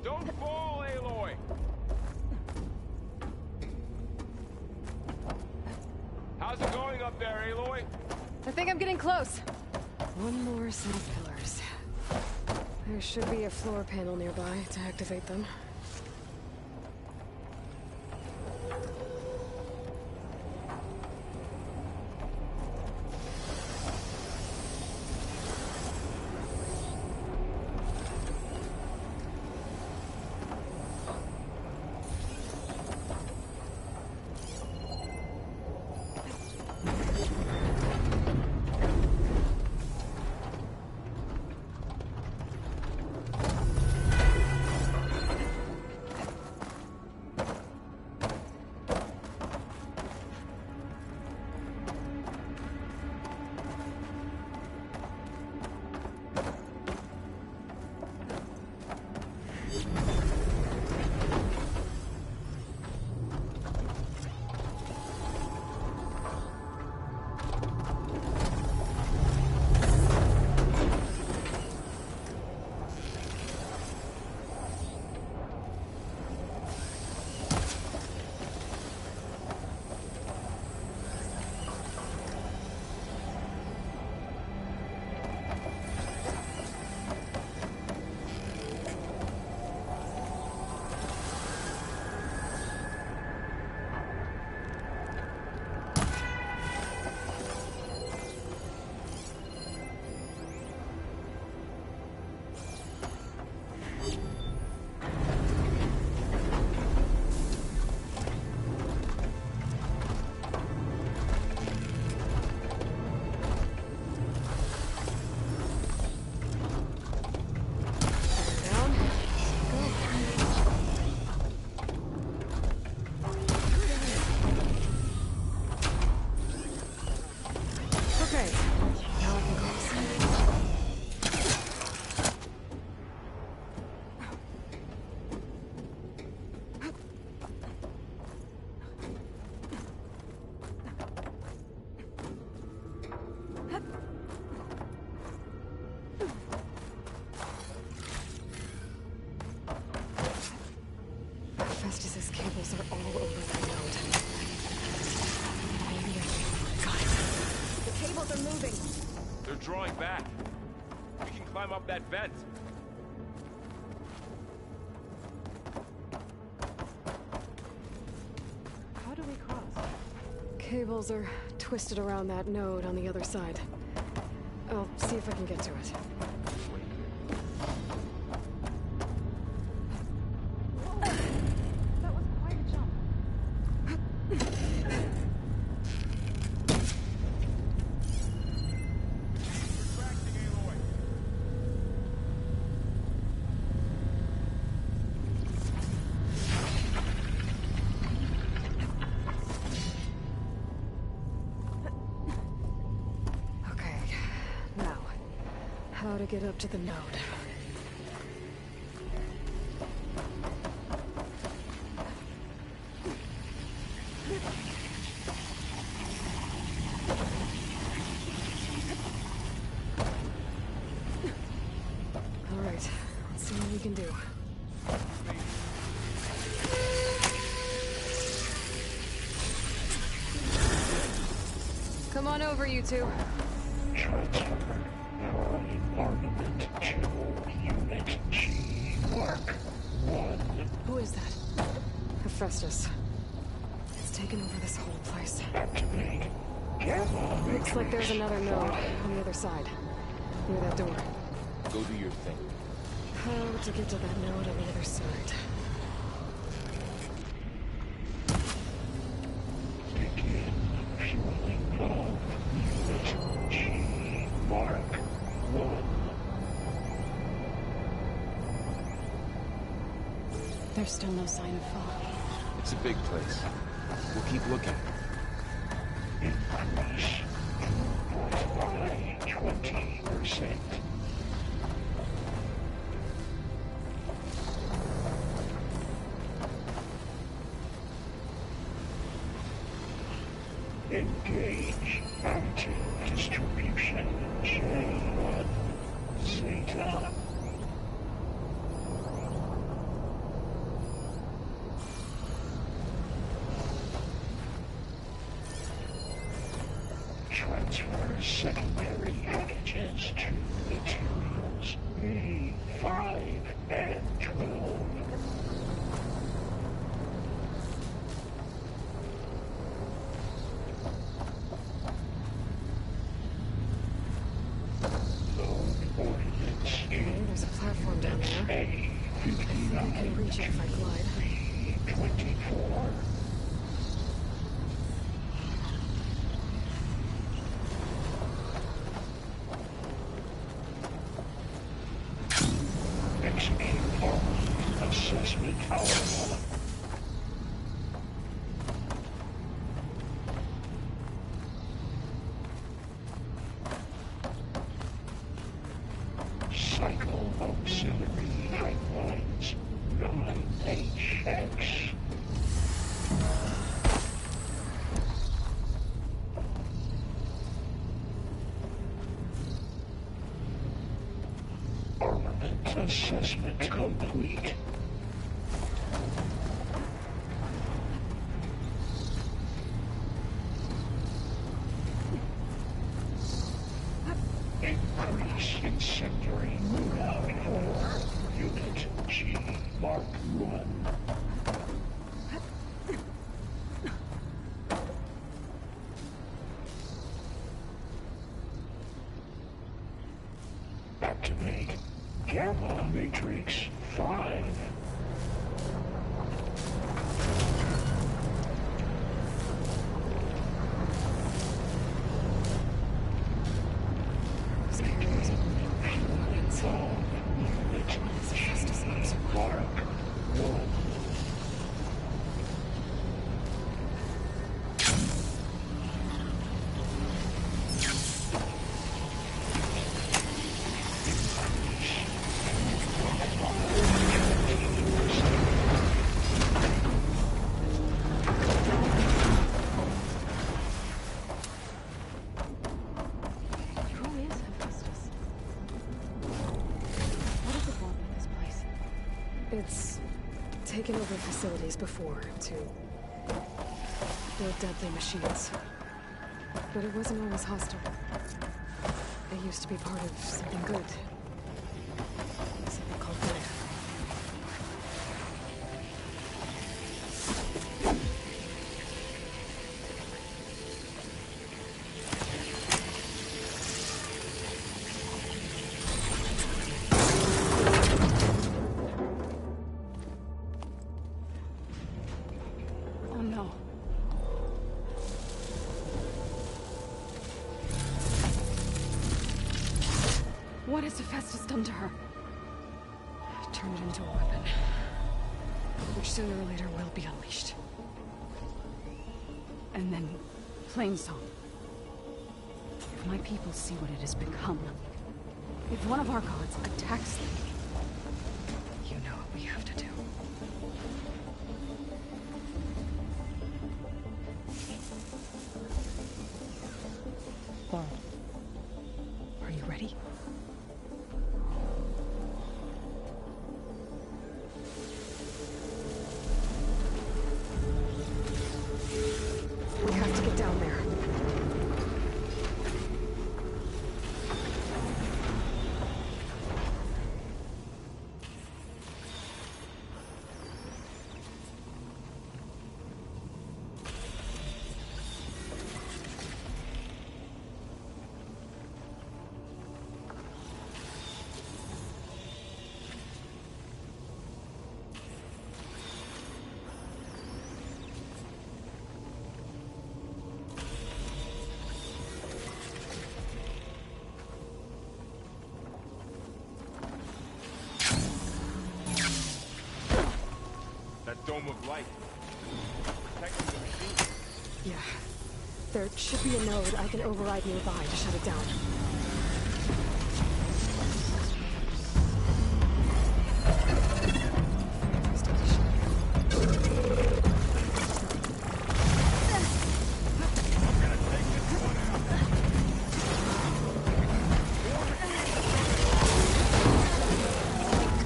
Don't fall, Aloy! How's it going up there, Aloy? I think I'm getting close. One more set of pillars. There should be a floor panel nearby to activate them. drawing back. We can climb up that vent. How do we cross? Cables are twisted around that node on the other side. I'll see if I can get to it. That was quite a jump. Okay, now, how to get up to the node. All right, let's see what we can do. Come on over, you two. Who is that? Hephaestus. It's taken over this whole place. Looks like there's another node on the other side. Near that door. Go do your thing. How to get to that node on the other side? There's still no sign of fog. It's a big place. We'll keep looking. Increase by 20%. Engage anti-distribution J1 Zeta. Transfer secondary packages to materials A5 and 12. Okay, there's a platform down there. I think I can reach it if I glide. 24. Execute all assessment hour. Cycle auxiliary pipelines 9HX. Armament assessment complete. Increase incendiary loadout for Unit G Mark 1. Activate Gamma Matrix 5. It's taken over facilities before to build deadly machines. But it wasn't always hostile. they used to be part of something good. Something called good. Oh no. What has Hephaestus done to her? Turned it into a weapon, which sooner or later will be unleashed. And then, Plainsong. If my people see what it has become, if one of our gods attacks them, you know what we have to do. Well, are you ready? We have to get down there. Dome of light. Protecting the machine. Yeah. There should be a node I can override nearby to shut it down.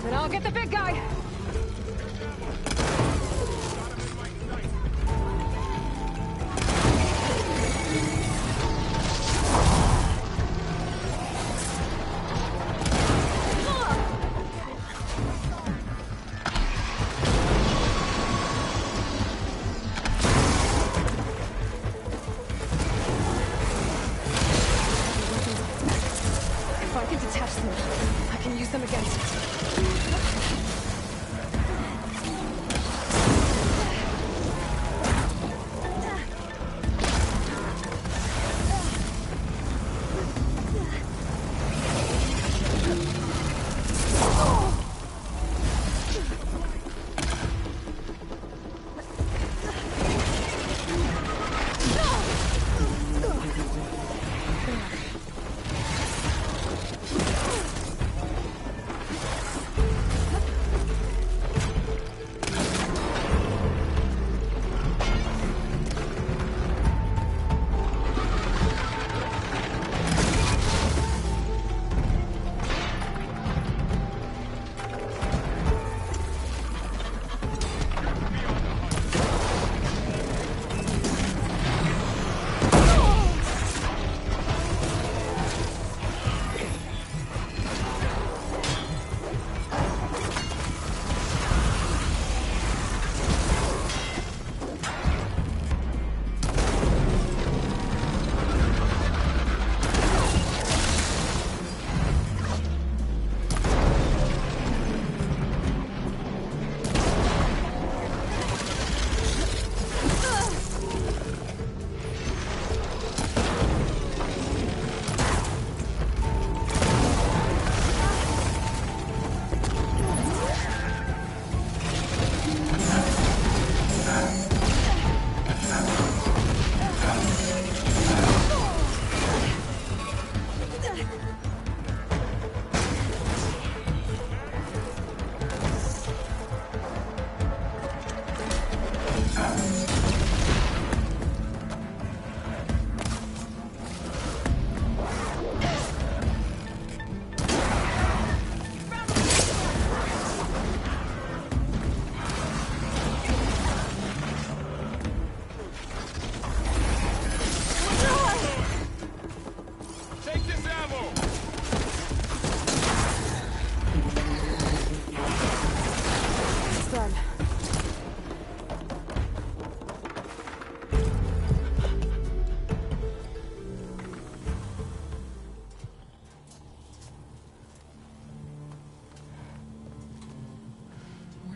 then I'll get the big guy. If I can detach them, I can use them against it.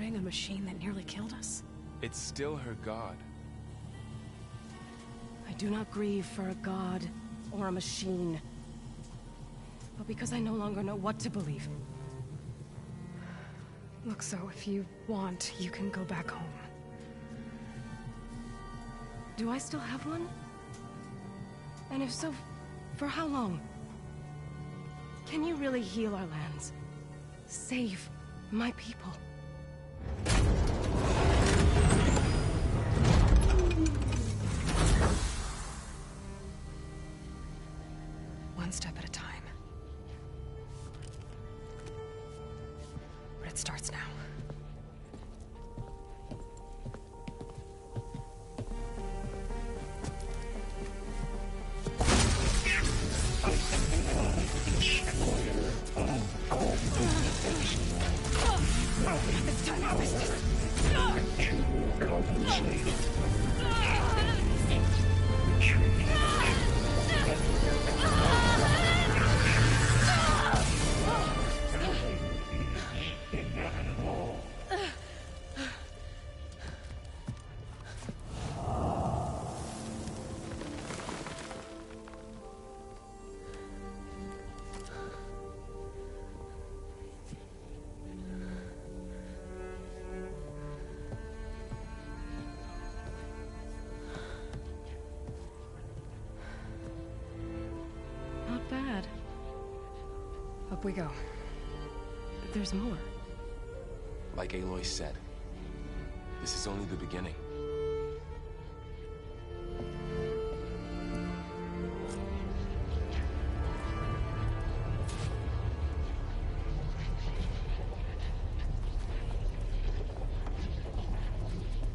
mourning a machine that nearly killed us? It's still her god. I do not grieve for a god or a machine, but because I no longer know what to believe. Look, so if you want, you can go back home. Do I still have one? And if so, for how long? Can you really heal our lands? Save my people? One step at a time. But it starts now. It's time harvest. To compensate. Not bad. Up we go. There's more. Like Aloy said, this is only the beginning.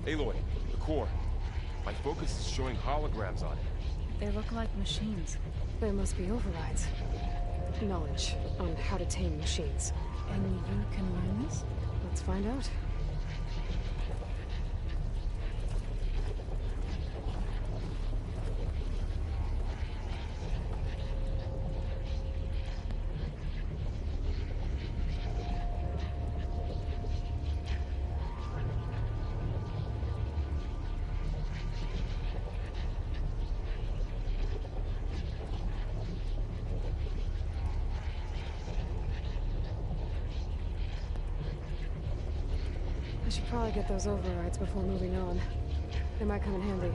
Aloy, the core. My focus is showing holograms on it. They look like machines. They must be overrides. Knowledge on how to tame machines. And you can learn this? Let's find out. I should probably get those overrides before moving on. They might come in handy.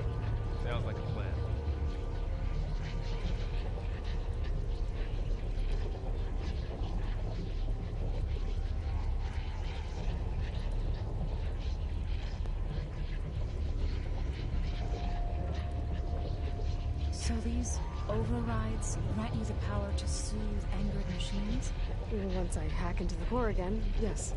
Sounds like a plan. So these overrides grant you the power to soothe angered machines? Once I hack into the core again, yes.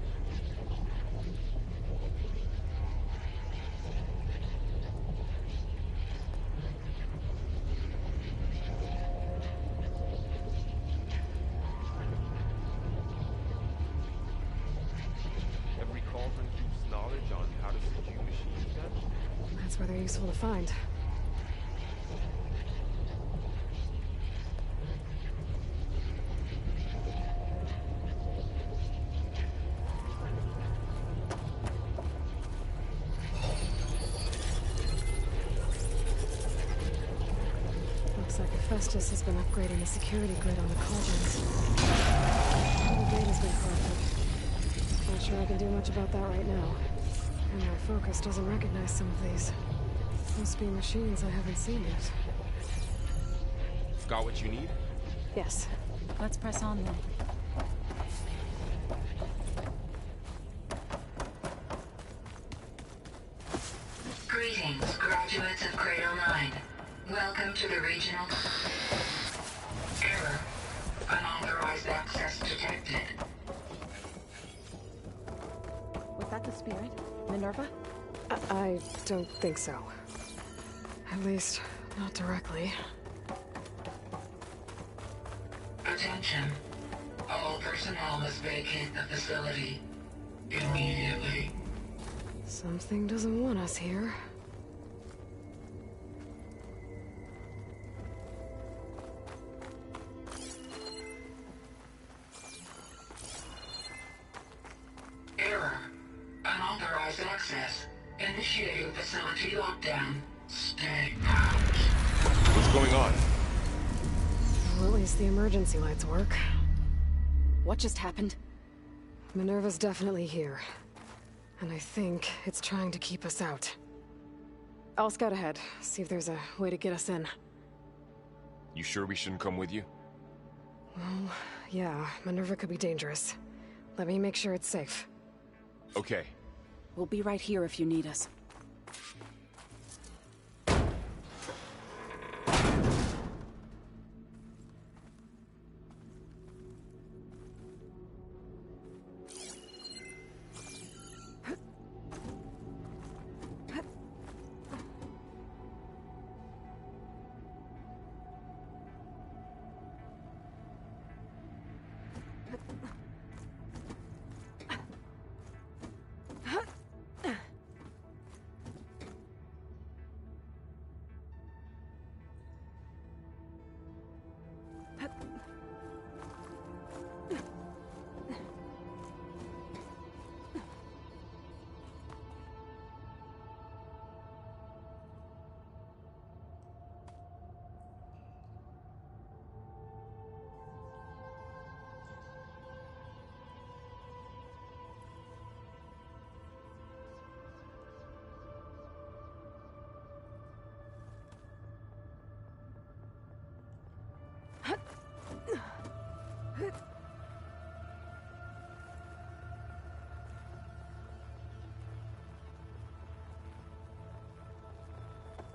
Every cauldron keeps knowledge on how to subdue machines then? That's where they're useful to find. Looks like Hephaestus has been upgrading the security grid on the cauldrons. All the data's been corrupted. Not sure I can do much about that right now. And my focus doesn't recognize some of these. Must be machines I haven't seen yet. Got what you need? Yes. Let's press on then. Greetings, graduates of Cradle 9. Welcome to the regional... Error. Unauthorized access detected. Was that the spirit? Minerva? I don't think so. At least, not directly. Attention. All personnel must vacate the facility. Immediately. Something doesn't want us here. Error. access. Initiating facility lockdown. Stay out. What's going on? Well, at least the emergency lights work. What just happened? Minerva's definitely here. And I think it's trying to keep us out. I'll scout ahead, see if there's a way to get us in. You sure we shouldn't come with you? Well, yeah, Minerva could be dangerous. Let me make sure it's safe. Okay. We'll be right here if you need us.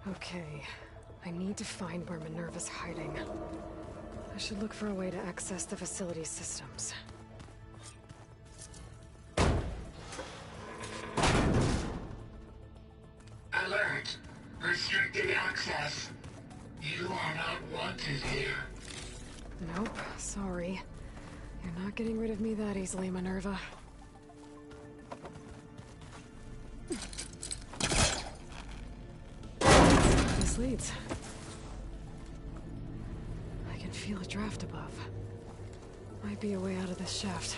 Okay, I need to find where Minerva's hiding. I should look for a way to access the facility's systems. Alert. Restricted access. You are not wanted here. Nope, sorry. You're not getting rid of me that easily, Minerva. This leads. I can feel a draft above. Might be a way out of this shaft.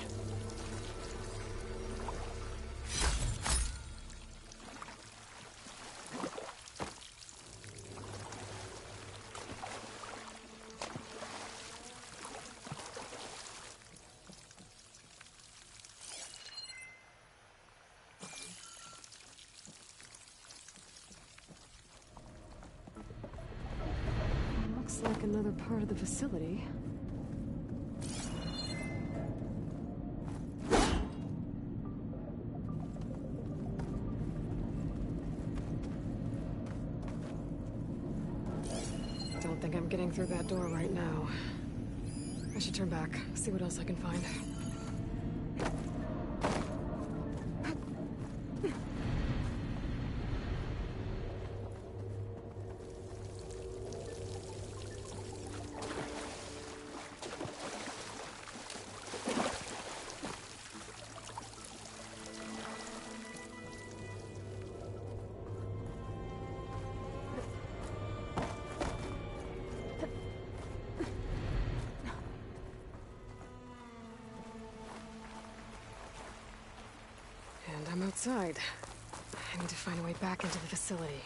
Looks like another part of the facility. Don't think I'm getting through that door right now. I should turn back, see what else I can find. And I'm outside. I need to find a way back into the facility.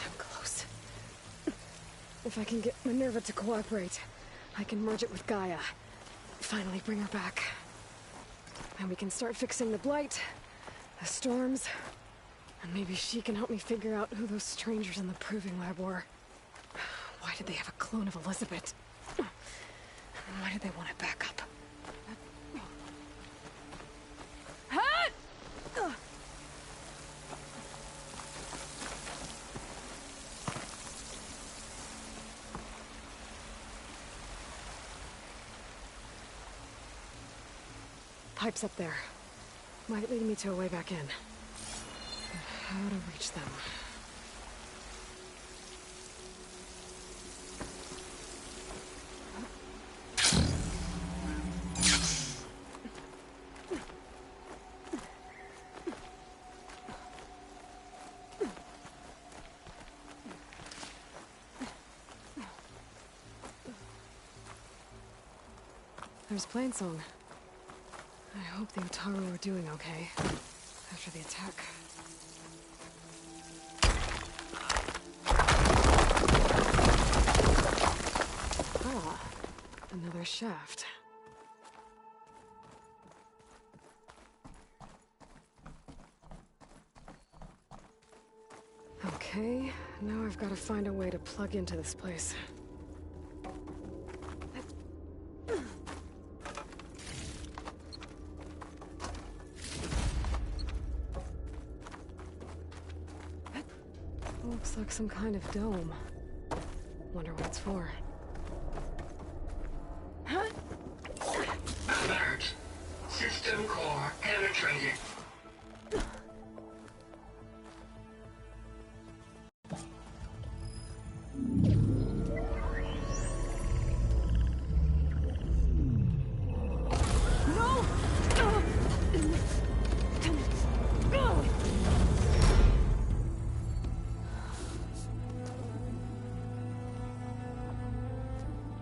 I'm close. If I can get Minerva to cooperate, I can merge it with Gaia. Finally bring her back. And we can start fixing the blight, the storms, and maybe she can help me figure out who those strangers in the proving lab were. Why did they have a clone of Elizabeth? And why did they want it back up? Pipes up there. Might lead me to a way back in. But how to reach them? Where's Plainsong? I hope the Utaru are doing okay after the attack. Ah, another shaft. Okay, now I've got to find a way to plug into this place. Looks like some kind of dome. Wonder what it's for. Alert. System core penetrated.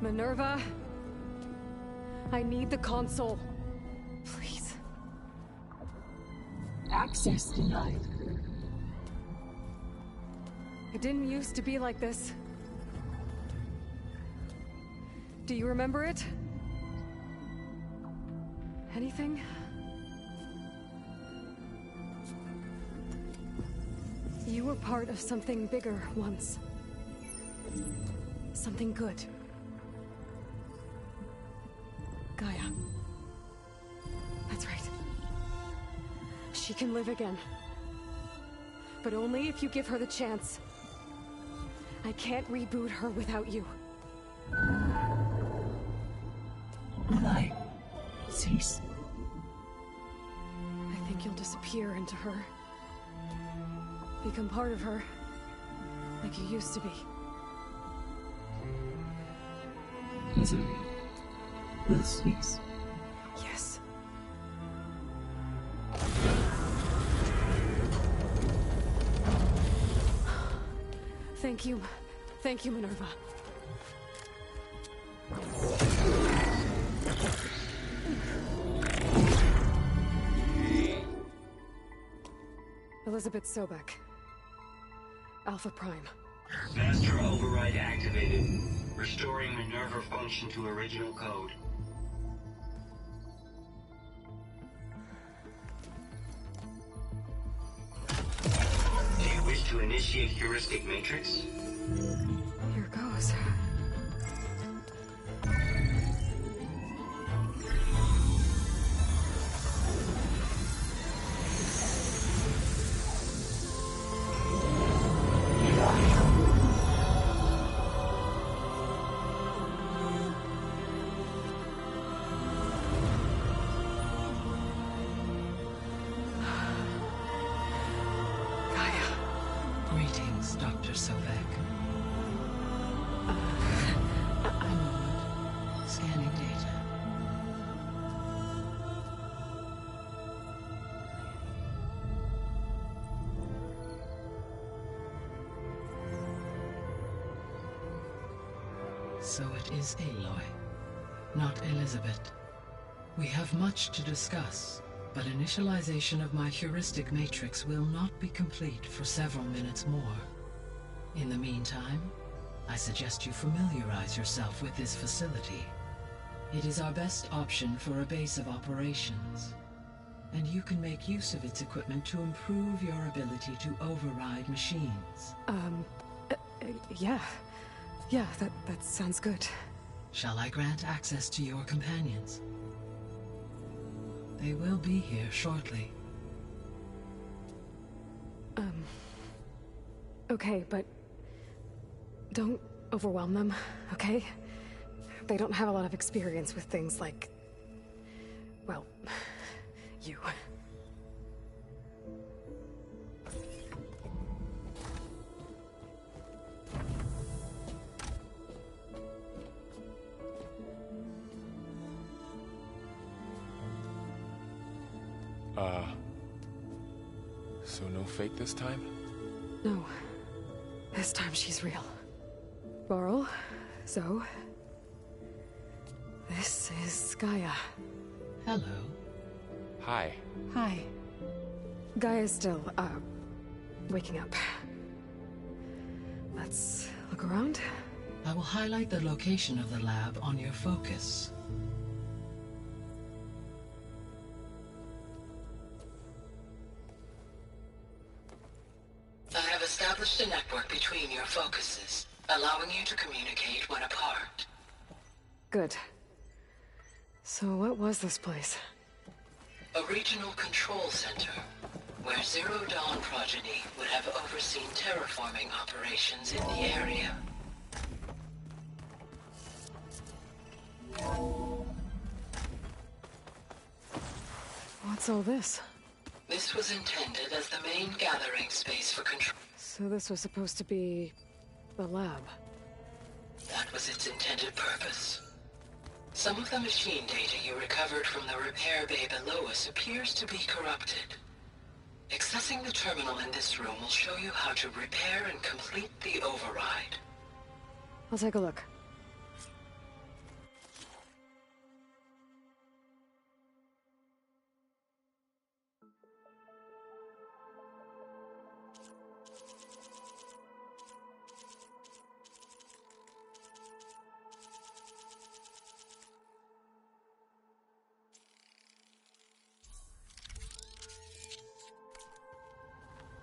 Minerva, I need the console. Please. Access denied. It didn't used to be like this. Do you remember it? Anything? You were part of something bigger once. Something good. Gaia. That's right. She can live again. But only if you give her the chance. I can't reboot her without you. Lie. Cease. I think you'll disappear into her. Become part of her. Like you used to be. Misery will cease. Yes. Thank you. Thank you, Minerva. Elizabeth Sobek. Alpha Prime. Master override activated. Restoring Minerva function to original code. Do you wish to initiate heuristic matrix? Here goes. Greetings, Dr. Sobek. I'm scanning data. So it is Aloy, not Elizabeth. We have much to discuss, but initialization of my heuristic matrix will not be complete for several minutes more. In the meantime, I suggest you familiarize yourself with this facility. It is our best option for a base of operations, and you can make use of its equipment to improve your ability to override machines. Yeah. Yeah, that sounds good. Shall I grant access to your companions? They will be here shortly. Okay, but don't overwhelm them, okay? They don't have a lot of experience with things like, well, you. So no fake this time? No. This time she's real. Varl, Zoe, This is Gaia. Hello. Hi. Hi. Gaia's still, waking up. Let's look around. I will highlight the location of the lab on your focus. I have established a network between your focuses, allowing you to communicate when apart. Good. So what was this place? A regional control center, where Zero Dawn progeny would have overseen terraforming operations in the area. What's all this? This was intended as the main gathering space for control. So this was supposed to be... the lab. That was its intended purpose. Some of the machine data you recovered from the repair bay below us appears to be corrupted. Accessing the terminal in this room will show you how to repair and complete the override. I'll take a look.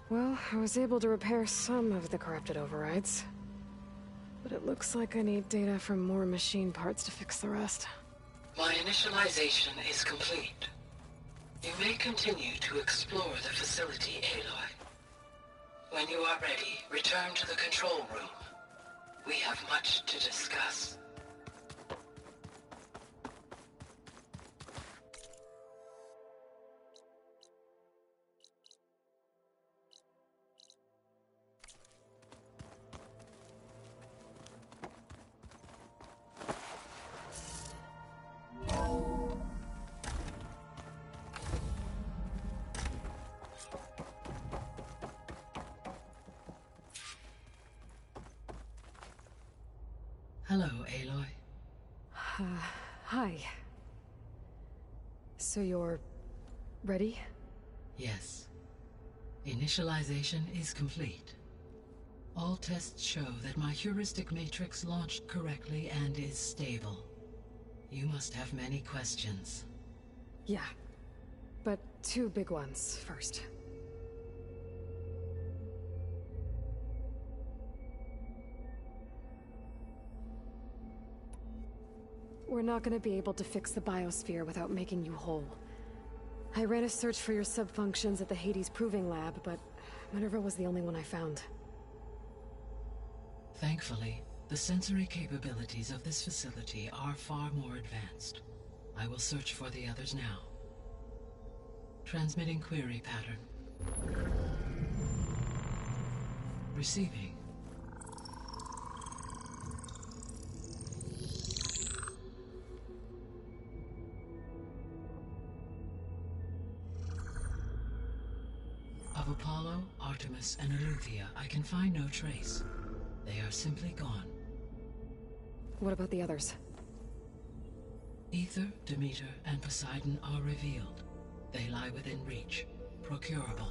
Well, I was able to repair some of the corrupted overrides. But it looks like I need data from more machine parts to fix the rest. My initialization is complete. You may continue to explore the facility, Aloy. When you are ready, return to the control room. We have much to discuss. Hello, Aloy. Hi. So you're... ready? Yes. Initialization is complete. All tests show that my heuristic matrix launched correctly and is stable. You must have many questions. Yeah. But two big ones first. We're not gonna be able to fix the biosphere without making you whole. I ran a search for your subfunctions at the Hades Proving Lab, but Minerva was the only one I found. Thankfully, the sensory capabilities of this facility are far more advanced. I will search for the others now. Transmitting query pattern. Receiving. Of Apollo, Artemis, and Eleuthia, I can find no trace. They are simply gone. What about the others? Ether, Demeter, and Poseidon are revealed. They lie within reach, procurable.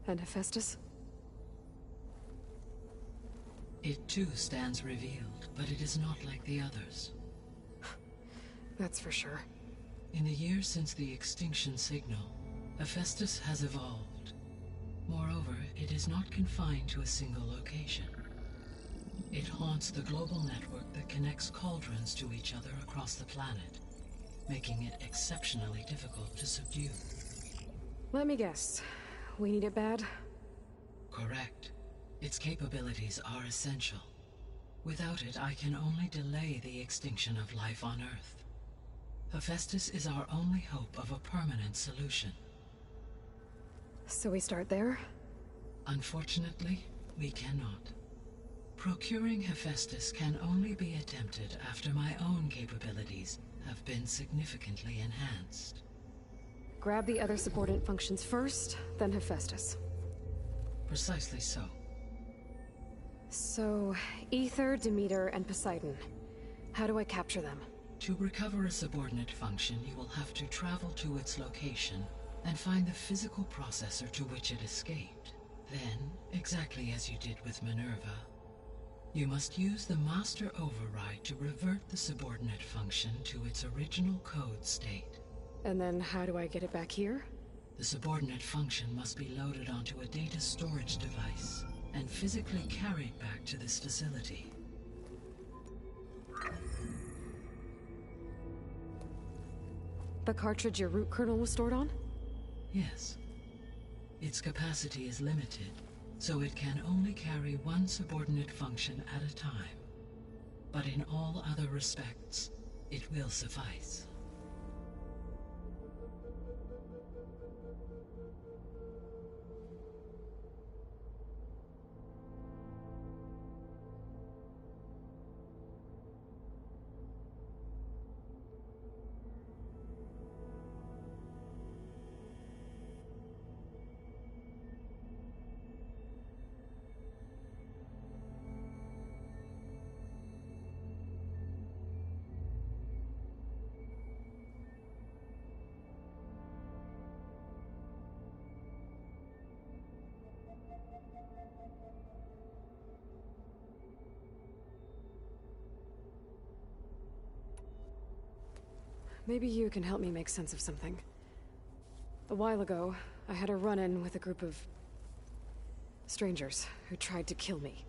And Hephaestus? It too stands revealed, but it is not like the others. That's for sure. In the years since the extinction signal, Hephaestus has evolved. Moreover, it is not confined to a single location. It haunts the global network that connects cauldrons to each other across the planet, making it exceptionally difficult to subdue. Let me guess. We need it bad? Correct. Its capabilities are essential. Without it, I can only delay the extinction of life on Earth. Hephaestus is our only hope of a permanent solution. So we start there? Unfortunately, we cannot. Procuring Hephaestus can only be attempted after my own capabilities have been significantly enhanced. Grab the other subordinate functions first, then Hephaestus. Precisely so. So, Ether, Demeter, and Poseidon. How do I capture them? To recover a subordinate function, you will have to travel to its location and find the physical processor to which it escaped. Then, exactly as you did with Minerva, you must use the master override to revert the subordinate function to its original code state. And then how do I get it back here? The subordinate function must be loaded onto a data storage device and physically carried back to this facility. The cartridge your root kernel was stored on? Yes. Its capacity is limited, so it can only carry one subordinate function at a time. But in all other respects, it will suffice. Maybe you can help me make sense of something. A while ago, I had a run-in with a group of strangers who tried to kill me.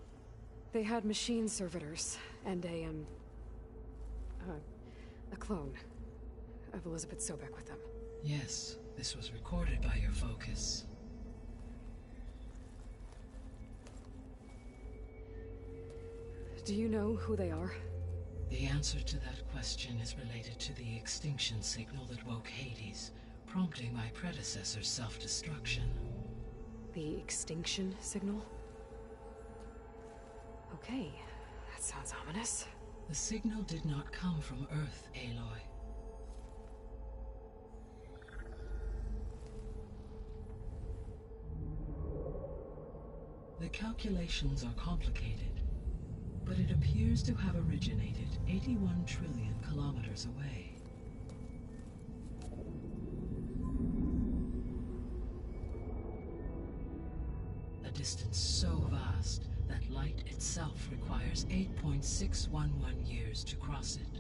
They had machine servitors and a clone of Elizabeth Sobek with them. Yes, this was recorded by your focus. Do you know who they are? The answer to that question is related to the extinction signal that woke Hades, prompting my predecessor's self-destruction. The extinction signal? Okay, that sounds ominous. The signal did not come from Earth, Aloy. The calculations are complicated, but it appears to have originated 81 trillion kilometers away. A distance so vast that light itself requires 8.611 years to cross it.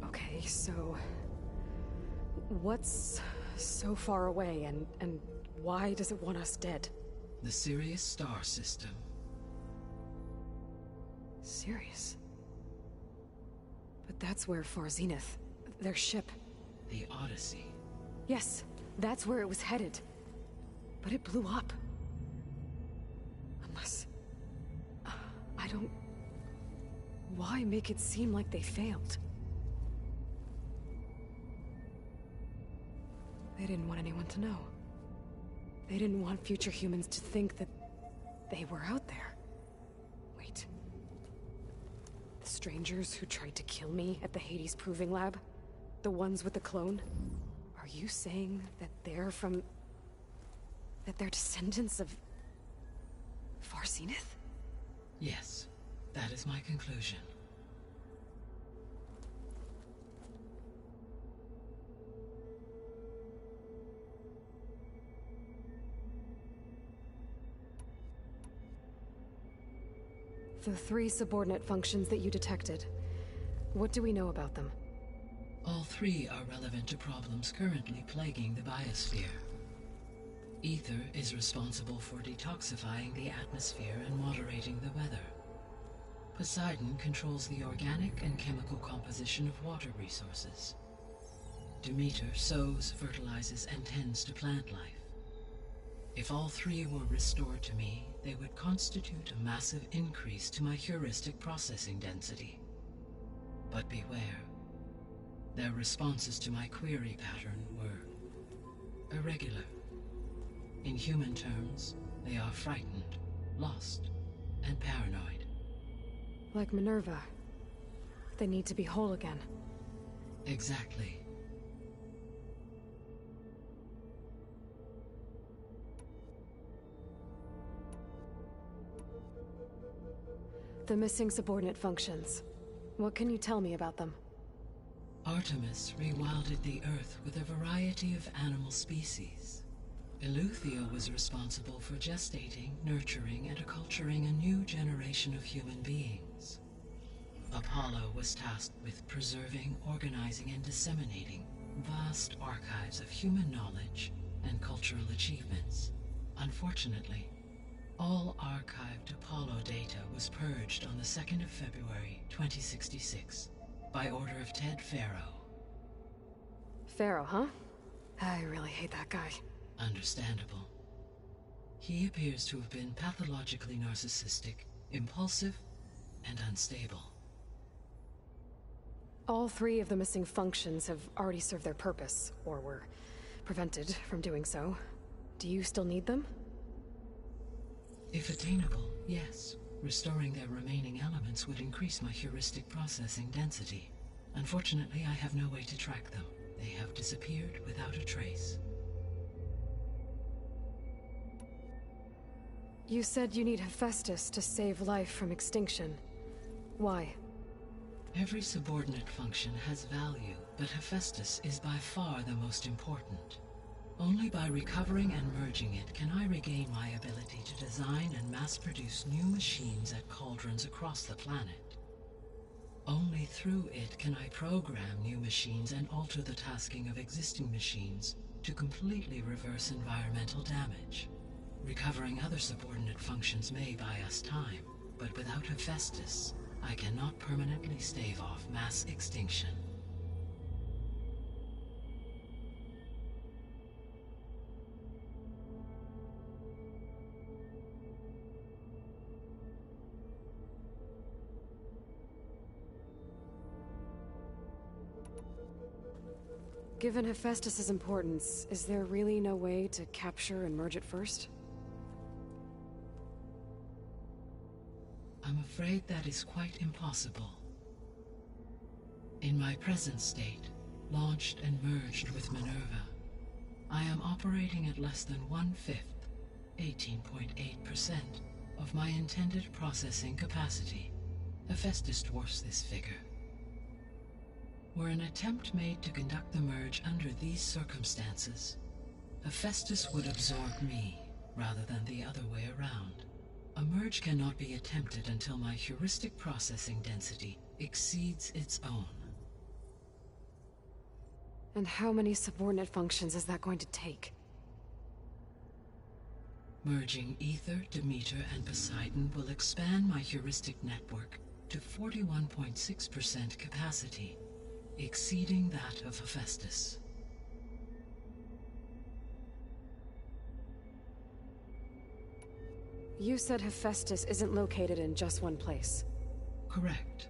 Okay, so what's so far away, and why does it want us dead? The Sirius star system. Sirius? But that's where Far Zenith, their ship... The Odyssey. Yes, that's where it was headed. But it blew up. Unless... I don't... Why make it seem like they failed? They didn't want anyone to know. They didn't want future humans to think that they were out there. Wait. The strangers who tried to kill me at the Hades Proving Lab? The ones with the clone? Are you saying that they're from... that they're descendants of... Far Zenith? Yes, that is my conclusion. The 3 subordinate functions that you detected. What do we know about them? All 3 are relevant to problems currently plaguing the biosphere. Ether is responsible for detoxifying the atmosphere and moderating the weather. Poseidon controls the organic and chemical composition of water resources. Demeter sows, fertilizes, and tends to plant life. If all 3 were restored to me, they would constitute a massive increase to my heuristic processing density. But beware. Their responses to my query pattern were irregular. In human terms, they are frightened, lost, and paranoid. Like Minerva. They need to be whole again. Exactly. The missing subordinate functions. What can you tell me about them? Artemis rewilded the Earth with a variety of animal species. Eleuthia was responsible for gestating, nurturing, and acculturating a new generation of human beings. Apollo was tasked with preserving, organizing, and disseminating vast archives of human knowledge and cultural achievements. Unfortunately, all archived Apollo data was purged on the 2nd of February, 2066, by order of Ted Faro. Pharaoh, huh? I really hate that guy. Understandable. He appears to have been pathologically narcissistic, impulsive, and unstable. All 3 of the missing functions have already served their purpose, or were prevented from doing so. Do you still need them? If attainable, yes. Restoring their remaining elements would increase my heuristic processing density. Unfortunately, I have no way to track them. They have disappeared without a trace. You said you need Hephaestus to save life from extinction. Why? Every subordinate function has value, but Hephaestus is by far the most important. Only by recovering and merging it can I regain my ability to design and mass-produce new machines at cauldrons across the planet. Only through it can I program new machines and alter the tasking of existing machines to completely reverse environmental damage. Recovering other subordinate functions may buy us time, but without Hephaestus, I cannot permanently stave off mass extinction. Given Hephaestus's importance, is there really no way to capture and merge it first? I'm afraid that is quite impossible. In my present state, launched and merged with Minerva, I am operating at less than 1/5, 18.8%, of my intended processing capacity. Hephaestus dwarfs this figure. Were an attempt made to conduct the merge under these circumstances, Hephaestus would absorb me, rather than the other way around. A merge cannot be attempted until my heuristic processing density exceeds its own. And how many subordinate functions is that going to take? Merging Ether, Demeter, and Poseidon will expand my heuristic network to 41.6% capacity, exceeding that of Hephaestus. You said Hephaestus isn't located in just one place. Correct.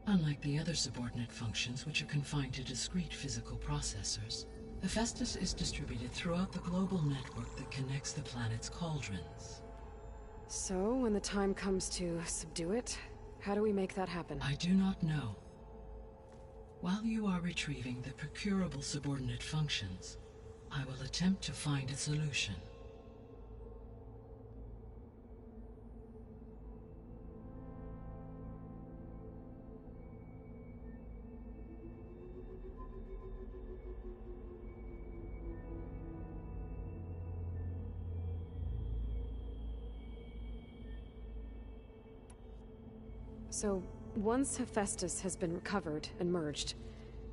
Unlike the other subordinate functions, which are confined to discrete physical processors, Hephaestus is distributed throughout the global network that connects the planet's cauldrons. So, when the time comes to subdue it, how do we make that happen? I do not know. While you are retrieving the procurable subordinate functions, I will attempt to find a solution. So, once Hephaestus has been recovered and merged,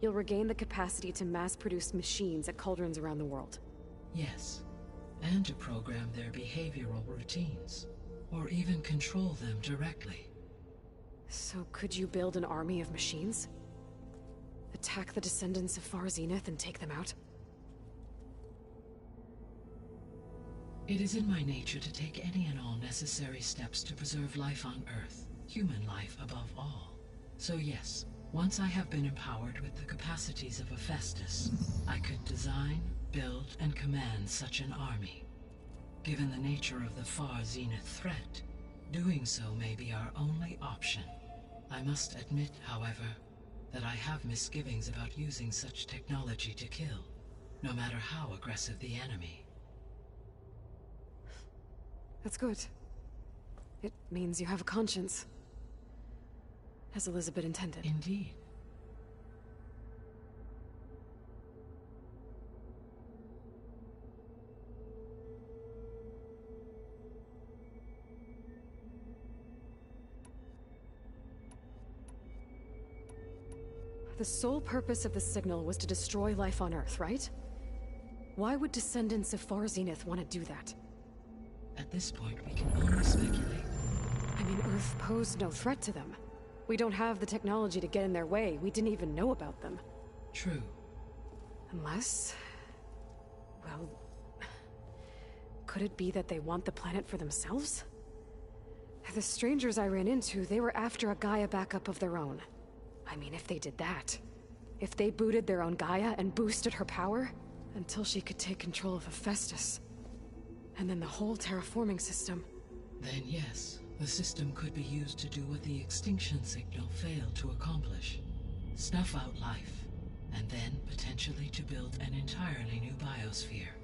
you'll regain the capacity to mass-produce machines at cauldrons around the world. Yes, and to program their behavioral routines, or even control them directly. So could you build an army of machines? Attack the descendants of Far Zenith and take them out? It is in my nature to take any and all necessary steps to preserve life on Earth, human life above all. So yes, once I have been empowered with the capacities of Hephaestus, I could design, build, and command such an army. Given the nature of the Far Zenith threat, doing so may be our only option. I must admit, however, that I have misgivings about using such technology to kill, no matter how aggressive the enemy. That's good. It means you have a conscience. As Elizabeth intended. Indeed. The sole purpose of the signal was to destroy life on Earth, right? Why would descendants of Far Zenith want to do that? At this point, we can only speculate. I mean, Earth posed no threat to them. We don't have the technology to get in their way. We didn't even know about them. True. Unless... well... could it be that they want the planet for themselves? The strangers I ran into, they were after a Gaia backup of their own. I mean, if they did that... if they booted their own Gaia and boosted her power... until she could take control of Hephaestus. And then the whole terraforming system. Then yes, the system could be used to do what the extinction signal failed to accomplish. Snuff out life, and then potentially to build an entirely new biosphere.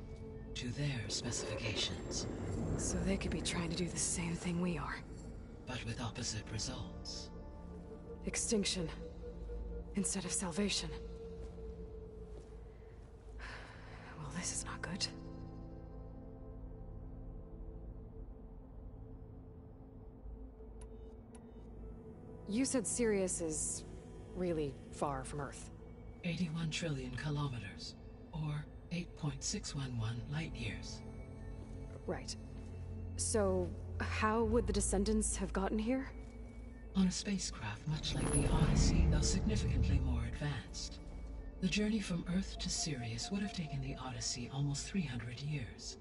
To their specifications. So they could be trying to do the same thing we are. But with opposite results. Extinction. Instead of salvation. Well, this is not good. You said Sirius is really far from Earth. 81 trillion kilometers, or 8.611 light years. Right. So, how would the descendants have gotten here? On a spacecraft much like the Odyssey, though significantly more advanced. The journey from Earth to Sirius would have taken the Odyssey almost 300 years.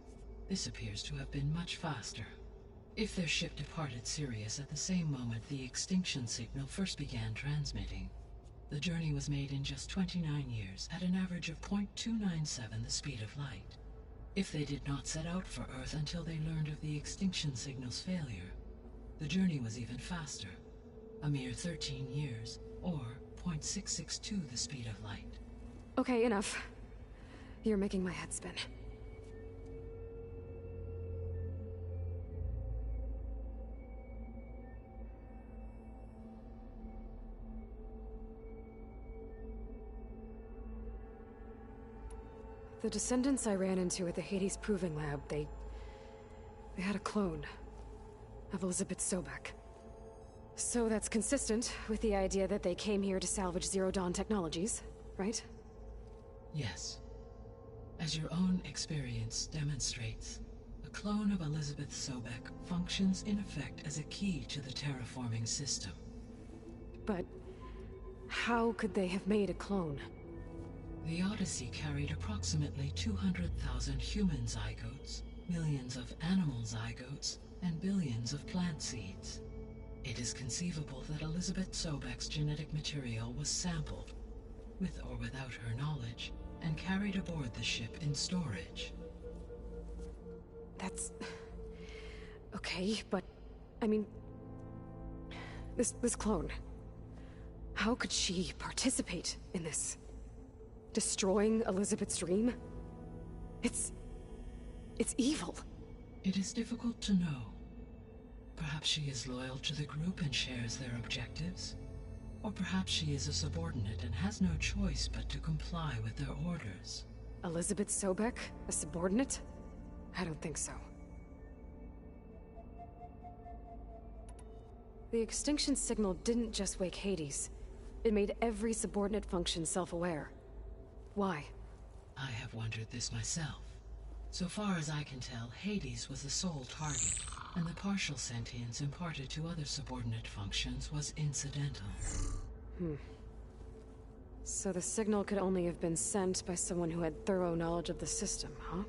This appears to have been much faster. If their ship departed Sirius at the same moment the extinction signal first began transmitting, the journey was made in just 29 years at an average of 0.297 the speed of light. If they did not set out for Earth until they learned of the extinction signal's failure, the journey was even faster, a mere 13 years, or 0.662 the speed of light. Okay, enough. You're making my head spin. The descendants I ran into at the Hades Proving Lab, they had a clone of Elizabeth Sobek. So that's consistent with the idea that they came here to salvage Zero Dawn technologies, right? Yes. As your own experience demonstrates, a clone of Elizabeth Sobek functions in effect as a key to the terraforming system. But how could they have made a clone? The Odyssey carried approximately 200,000 human zygotes, millions of animal zygotes, and billions of plant seeds. It is conceivable that Elizabeth Sobek's genetic material was sampled, with or without her knowledge, and carried aboard the ship in storage. That's... okay, but... I mean... This clone... how could she participate in this? Destroying Elizabeth's dream? It's evil. It is difficult to know. Perhaps she is loyal to the group and shares their objectives. Or perhaps she is a subordinate and has no choice but to comply with their orders. Elizabeth Sobek? A subordinate? I don't think so. The extinction signal didn't just wake Hades. It made every subordinate function self-aware. Why? I have wondered this myself. So far as I can tell, Hades was the sole target, and the partial sentience imparted to other subordinate functions was incidental. So the signal could only have been sent by someone who had thorough knowledge of the system, huh?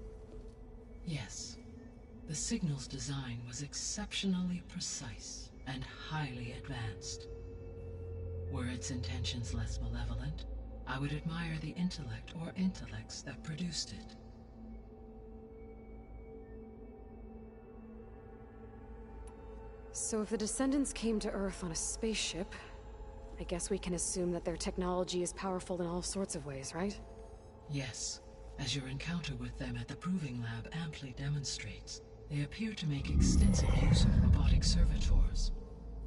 Yes. The signal's design was exceptionally precise and highly advanced. Were its intentions less malevolent, I would admire the intellect or intellects that produced it. So if the descendants came to Earth on a spaceship, I guess we can assume that their technology is powerful in all sorts of ways, right? Yes, as your encounter with them at the Proving Lab amply demonstrates, They appear to make extensive use of robotic servitors.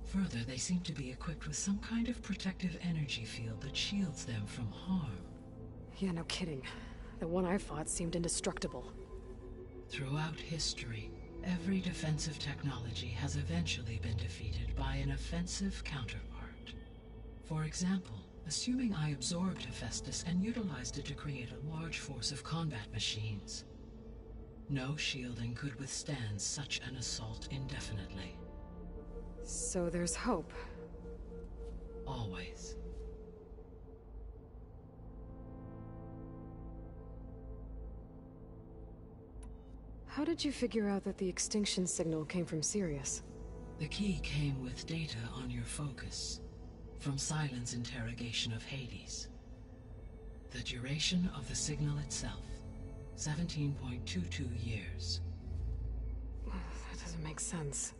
Further, they seem to be equipped with some kind of protective energy field that shields them from harm. Yeah, no kidding. The one I fought seemed indestructible. Throughout history, every defensive technology has eventually been defeated by an offensive counterpart. For example, assuming I absorbed Hephaestus and utilized it to create a large force of combat machines. No shielding could withstand such an assault indefinitely. So there's hope. Always. How did you figure out that the extinction signal came from Sirius? The key came with data on your focus, from Silent's interrogation of Hades. The duration of the signal itself, 17.22 years. That doesn't make sense.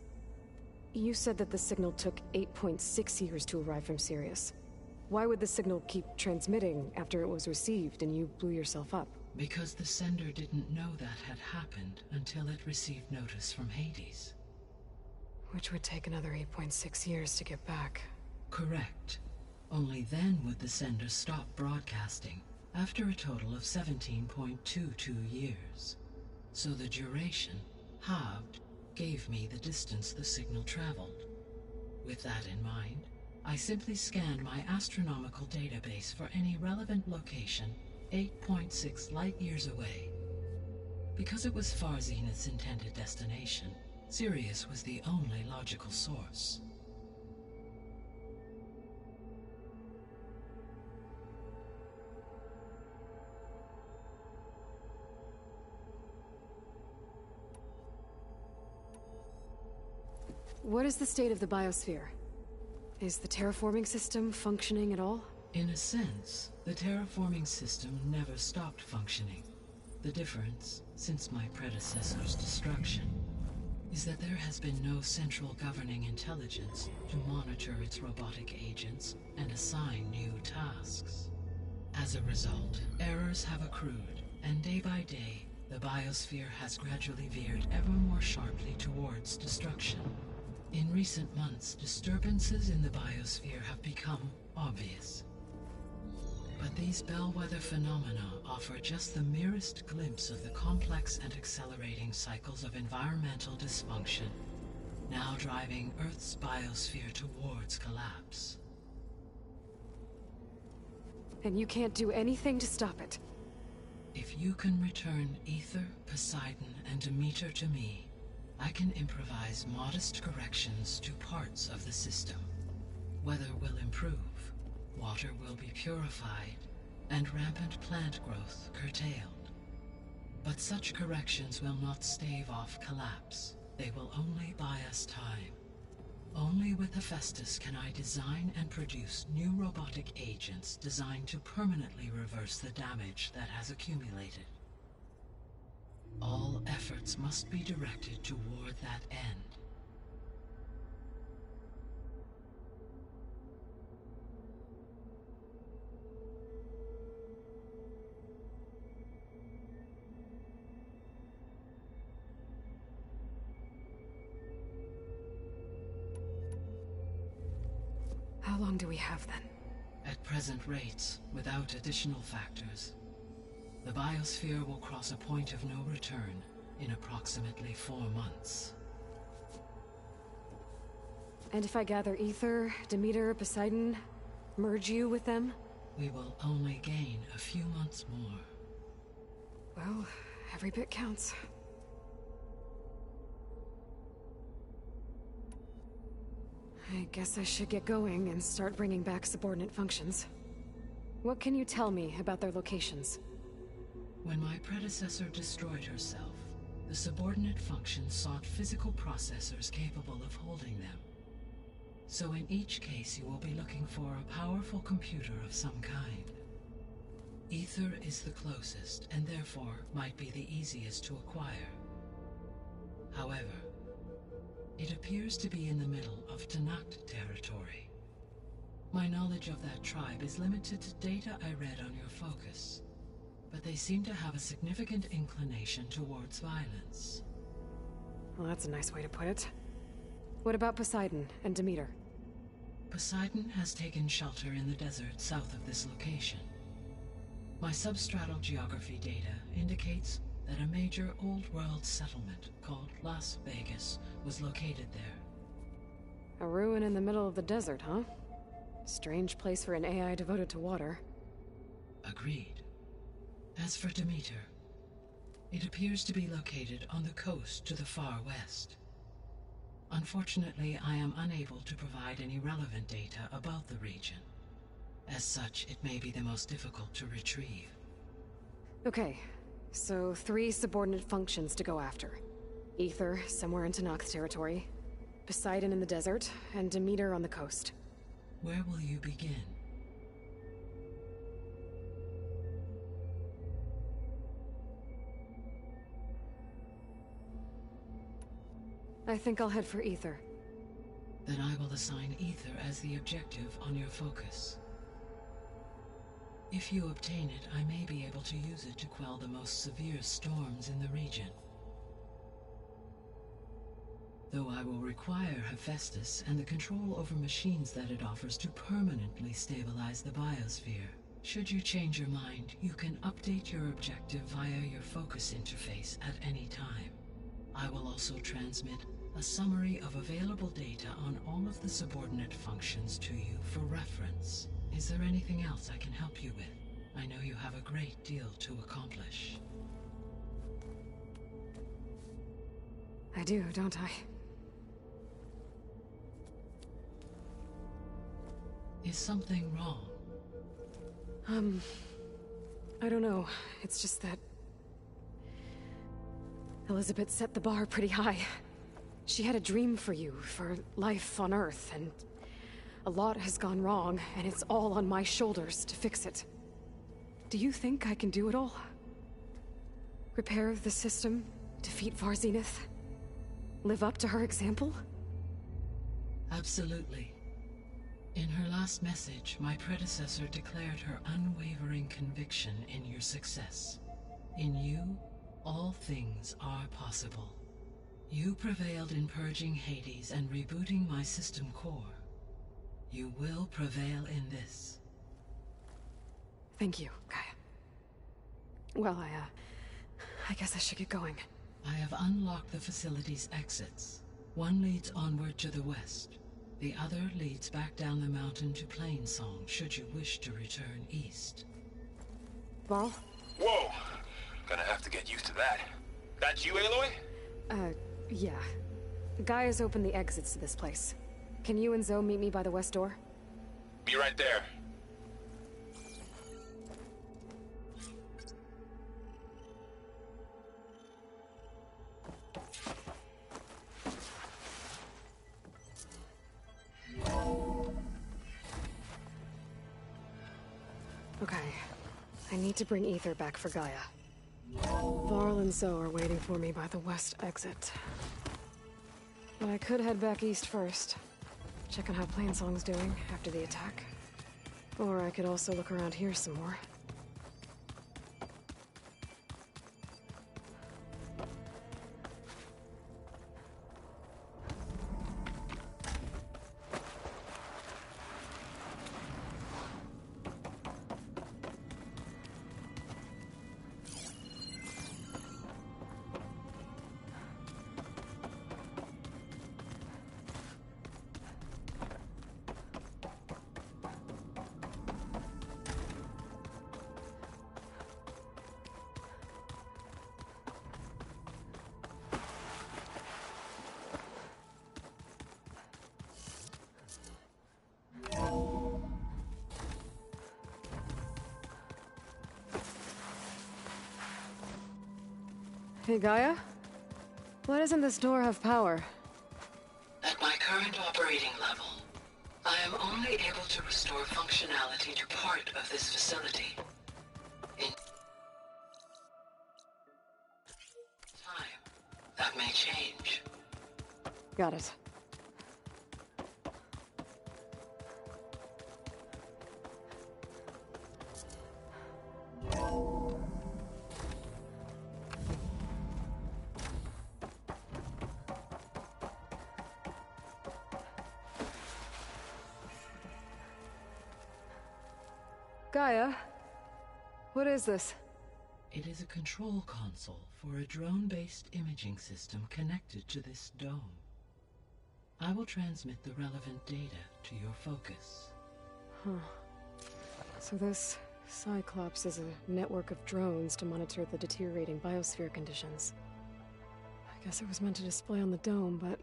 You said that the signal took 8.6 years to arrive from Sirius. Why would the signal keep transmitting after it was received and you blew yourself up? Because the sender didn't know that had happened until it received notice from Hades. Which would take another 8.6 years to get back. Correct. Only then would the sender stop broadcasting, after a total of 17.22 years. So the duration, halved, gave me the distance the signal traveled. With that in mind, I simply scanned my astronomical database for any relevant location 8.6 light-years away. Because it was far Zenith's intended destination, Sirius was the only logical source. What is the state of the biosphere? Is the terraforming system functioning at all? In a sense, the terraforming system never stopped functioning. The difference, since my predecessor's destruction, is that there has been no central governing intelligence to monitor its robotic agents and assign new tasks. As a result, errors have accrued, and day by day, the biosphere has gradually veered ever more sharply towards destruction. In recent months, disturbances in the biosphere have become obvious. But these bellwether phenomena offer just the merest glimpse of the complex and accelerating cycles of environmental dysfunction, now driving Earth's biosphere towards collapse. And you can't do anything to stop it? If you can return Aether, Poseidon, and Demeter to me, I can improvise modest corrections to parts of the system. Weather will improve, water will be purified, and rampant plant growth curtailed. But such corrections will not stave off collapse. They will only buy us time. Only with Hephaestus can I design and produce new robotic agents designed to permanently reverse the damage that has accumulated. All efforts must be directed toward that end. How long do we have then? At present rates, without additional factors, the biosphere will cross a point of no return in approximately 4 months. And if I gather Aether, Demeter, Poseidon, merge you with them? We will only gain a few months more. Well, every bit counts. I guess I should get going and start bringing back subordinate functions. What can you tell me about their locations? When my predecessor destroyed herself, the subordinate functions sought physical processors capable of holding them. So in each case you will be looking for a powerful computer of some kind. Aether is the closest, and therefore might be the easiest to acquire. However, it appears to be in the middle of Tanakh territory. My knowledge of that tribe is limited to data I read on your focus, but they seem to have a significant inclination towards violence. Well, that's a nice way to put it. What about Poseidon and Demeter? Poseidon has taken shelter in the desert south of this location. My substratal geography data indicates that a major old-world settlement called Las Vegas was located there. A ruin in the middle of the desert, huh? Strange place for an AI devoted to water. Agreed. As for Demeter, it appears to be located on the coast to the far west. Unfortunately, I am unable to provide any relevant data about the region. As such, it may be the most difficult to retrieve. Okay, so 3 subordinate functions to go after. Aether, somewhere in Tenakth territory, Poseidon in the desert, and Demeter on the coast. Where will you begin? I think I'll head for Aether. Then I will assign Aether as the objective on your focus. If you obtain it, I may be able to use it to quell the most severe storms in the region. Though I will require Hephaestus and the control over machines that it offers to permanently stabilize the biosphere. Should you change your mind, you can update your objective via your focus interface at any time. I will also transmit a summary of available data on all of the subordinate functions to you for reference. Is there anything else I can help you with? I know you have a great deal to accomplish. I do, don't I? Is something wrong? I don't know. It's just that Elizabeth set the bar pretty high. She had a dream for you, for life on Earth, and a lot has gone wrong, and it's all on my shoulders to fix it. Do you think I can do it all? Repair the system, defeat Varzenith, live up to her example? Absolutely. In her last message, my predecessor declared her unwavering conviction in your success. In you, all things are possible. You prevailed in purging Hades and rebooting my system core. You will prevail in this. Thank you, Gaia. Well, I guess I should get going. I have unlocked the facility's exits. One leads onward to the west. The other leads back down the mountain to Plainsong, should you wish to return east. Varl? Whoa! Gonna have to get used to that. That's you, Aloy? Yeah. Gaia's opened the exits to this place. Can you and Zoe meet me by the west door? Be right there. Okay. I need to bring Aether back for Gaia. Varl and Zoe are waiting for me by the west exit. But I could head back east first. Check on how Plainsong's doing after the attack. Or I could also look around here some more. Hey, Gaia? Why doesn't this door have power? At my current operating level, I am only able to restore functionality to part of this facility. In time, that may change. Got it. Gaia, what is this? It is a control console for a drone-based imaging system connected to this dome. I will transmit the relevant data to your focus. Huh. So this Cyclops is a network of drones to monitor the deteriorating biosphere conditions. I guess it was meant to display on the dome, but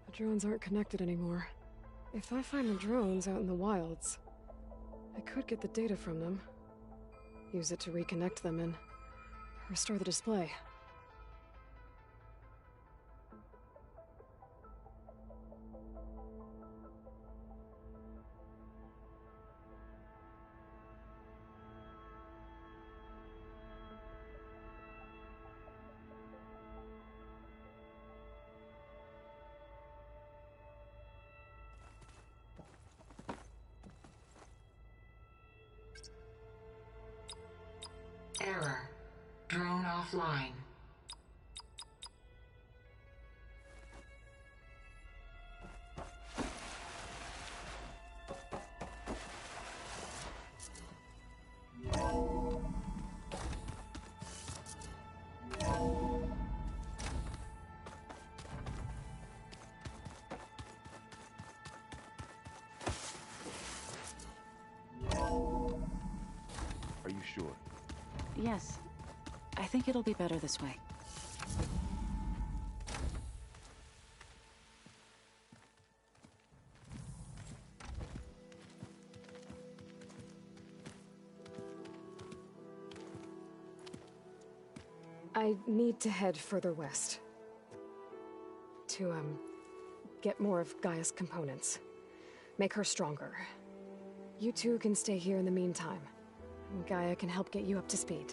the drones aren't connected anymore. If I find the drones out in the wilds, I could get the data from them, use it to reconnect them, and restore the display. Error. Drone offline. Are you sure? Yes. I think it'll be better this way. I need to head further west. To, get more of Gaia's components. Make her stronger. You two can stay here in the meantime. Gaia can help get you up to speed.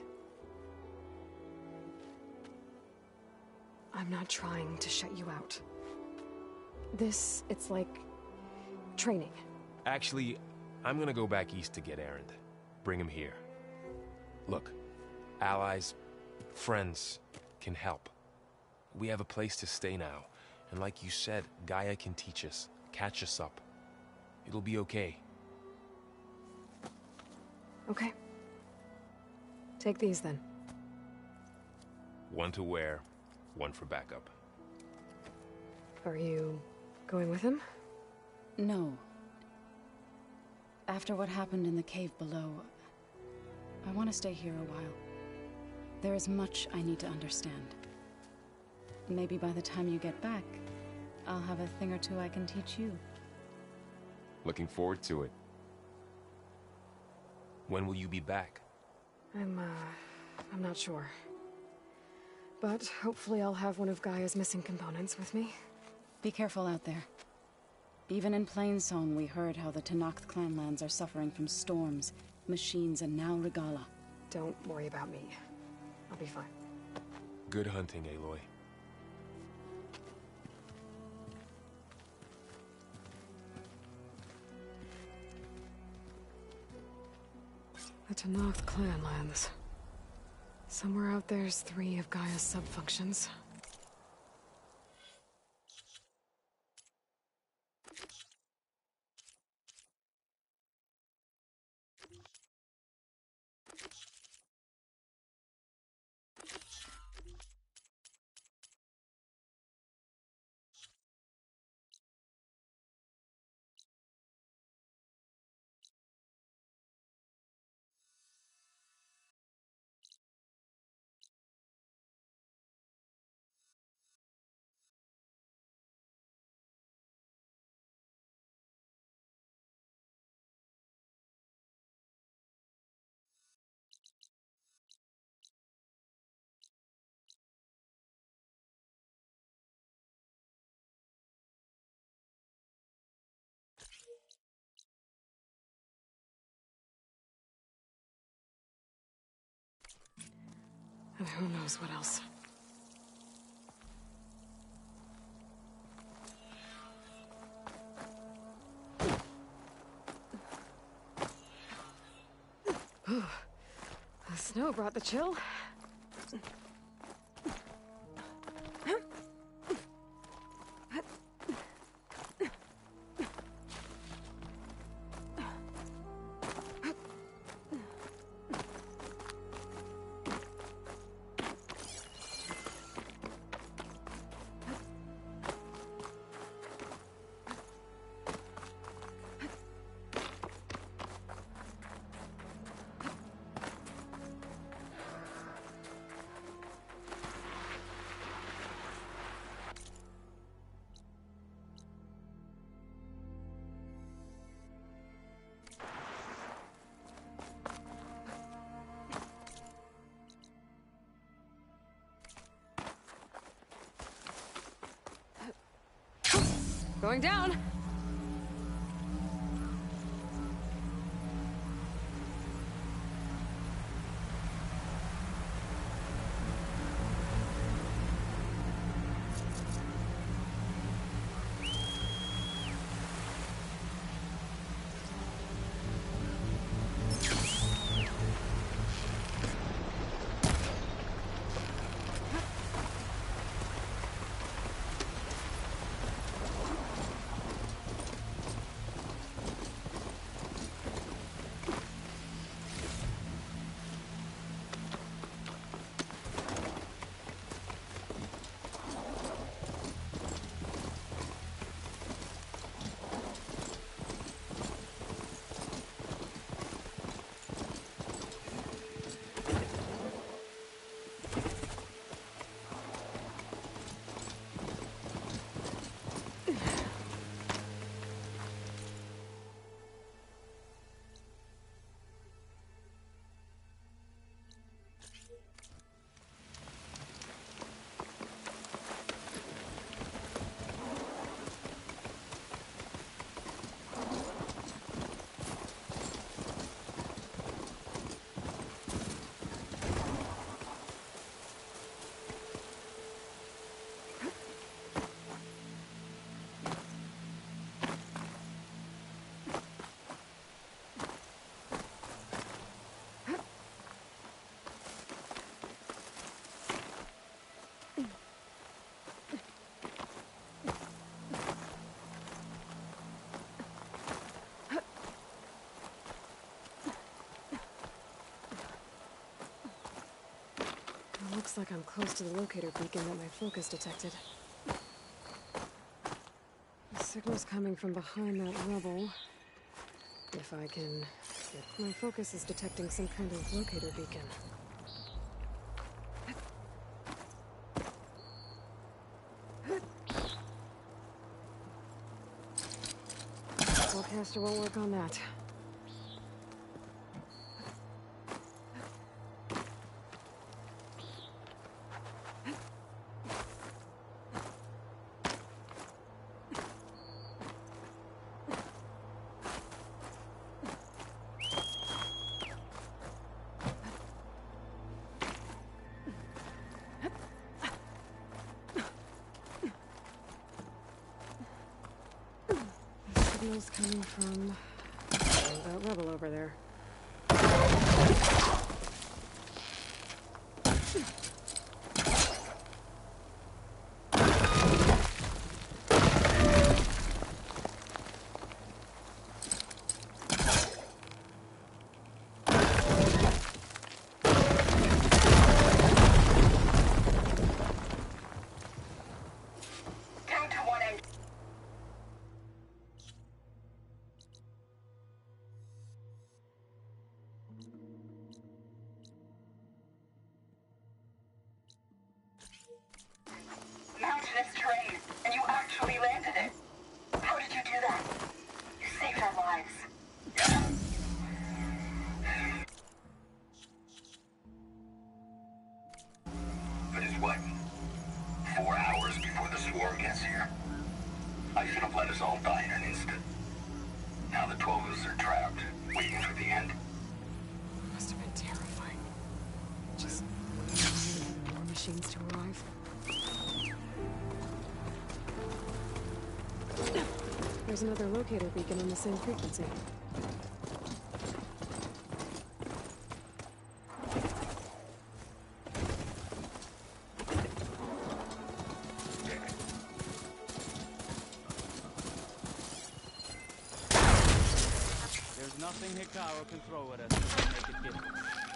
I'm not trying to shut you out. It's like training. Actually, I'm gonna go back east to get Erend. Bring him here. Look, allies, friends can help. We have a place to stay now, and like you said, Gaia can teach us, catch us up. It'll be okay. Okay. Take these then. One to wear, one for backup. Are you going with him? No. After what happened in the cave below, I want to stay here a while. There is much I need to understand. Maybe by the time you get back, I'll have a thing or two I can teach you. Looking forward to it. When will you be back? I'm not sure. But hopefully I'll have one of Gaia's missing components with me. Be careful out there. Even in Plainsong, we heard how the Tenakth clanlands are suffering from storms, machines, and now Regala. Don't worry about me. I'll be fine. Good hunting, Aloy. The Tenakth clanlands. Somewhere out there's 3 of Gaia's sub-functions. And who knows what else. The snow brought the chill. Going down. Looks like I'm close to the locator beacon that my focus detected. The signal's coming from behind that rubble. If I can get... My focus is detecting some kind of locator beacon. Spellcaster won't work on that. Signal's coming from that rebel over there. Mountainous terrain, and you actually landed it. How did you do that? You saved our lives. But it's what? 4 hours before the swarm gets here? I should have let us all die in an instant. Now the 12 of us are trapped, waiting for the end. Must have been terrifying. Just waiting for more machines to arrive. There's another locator beacon on the same frequency. There's nothing Hikaru can throw at us that will make it different.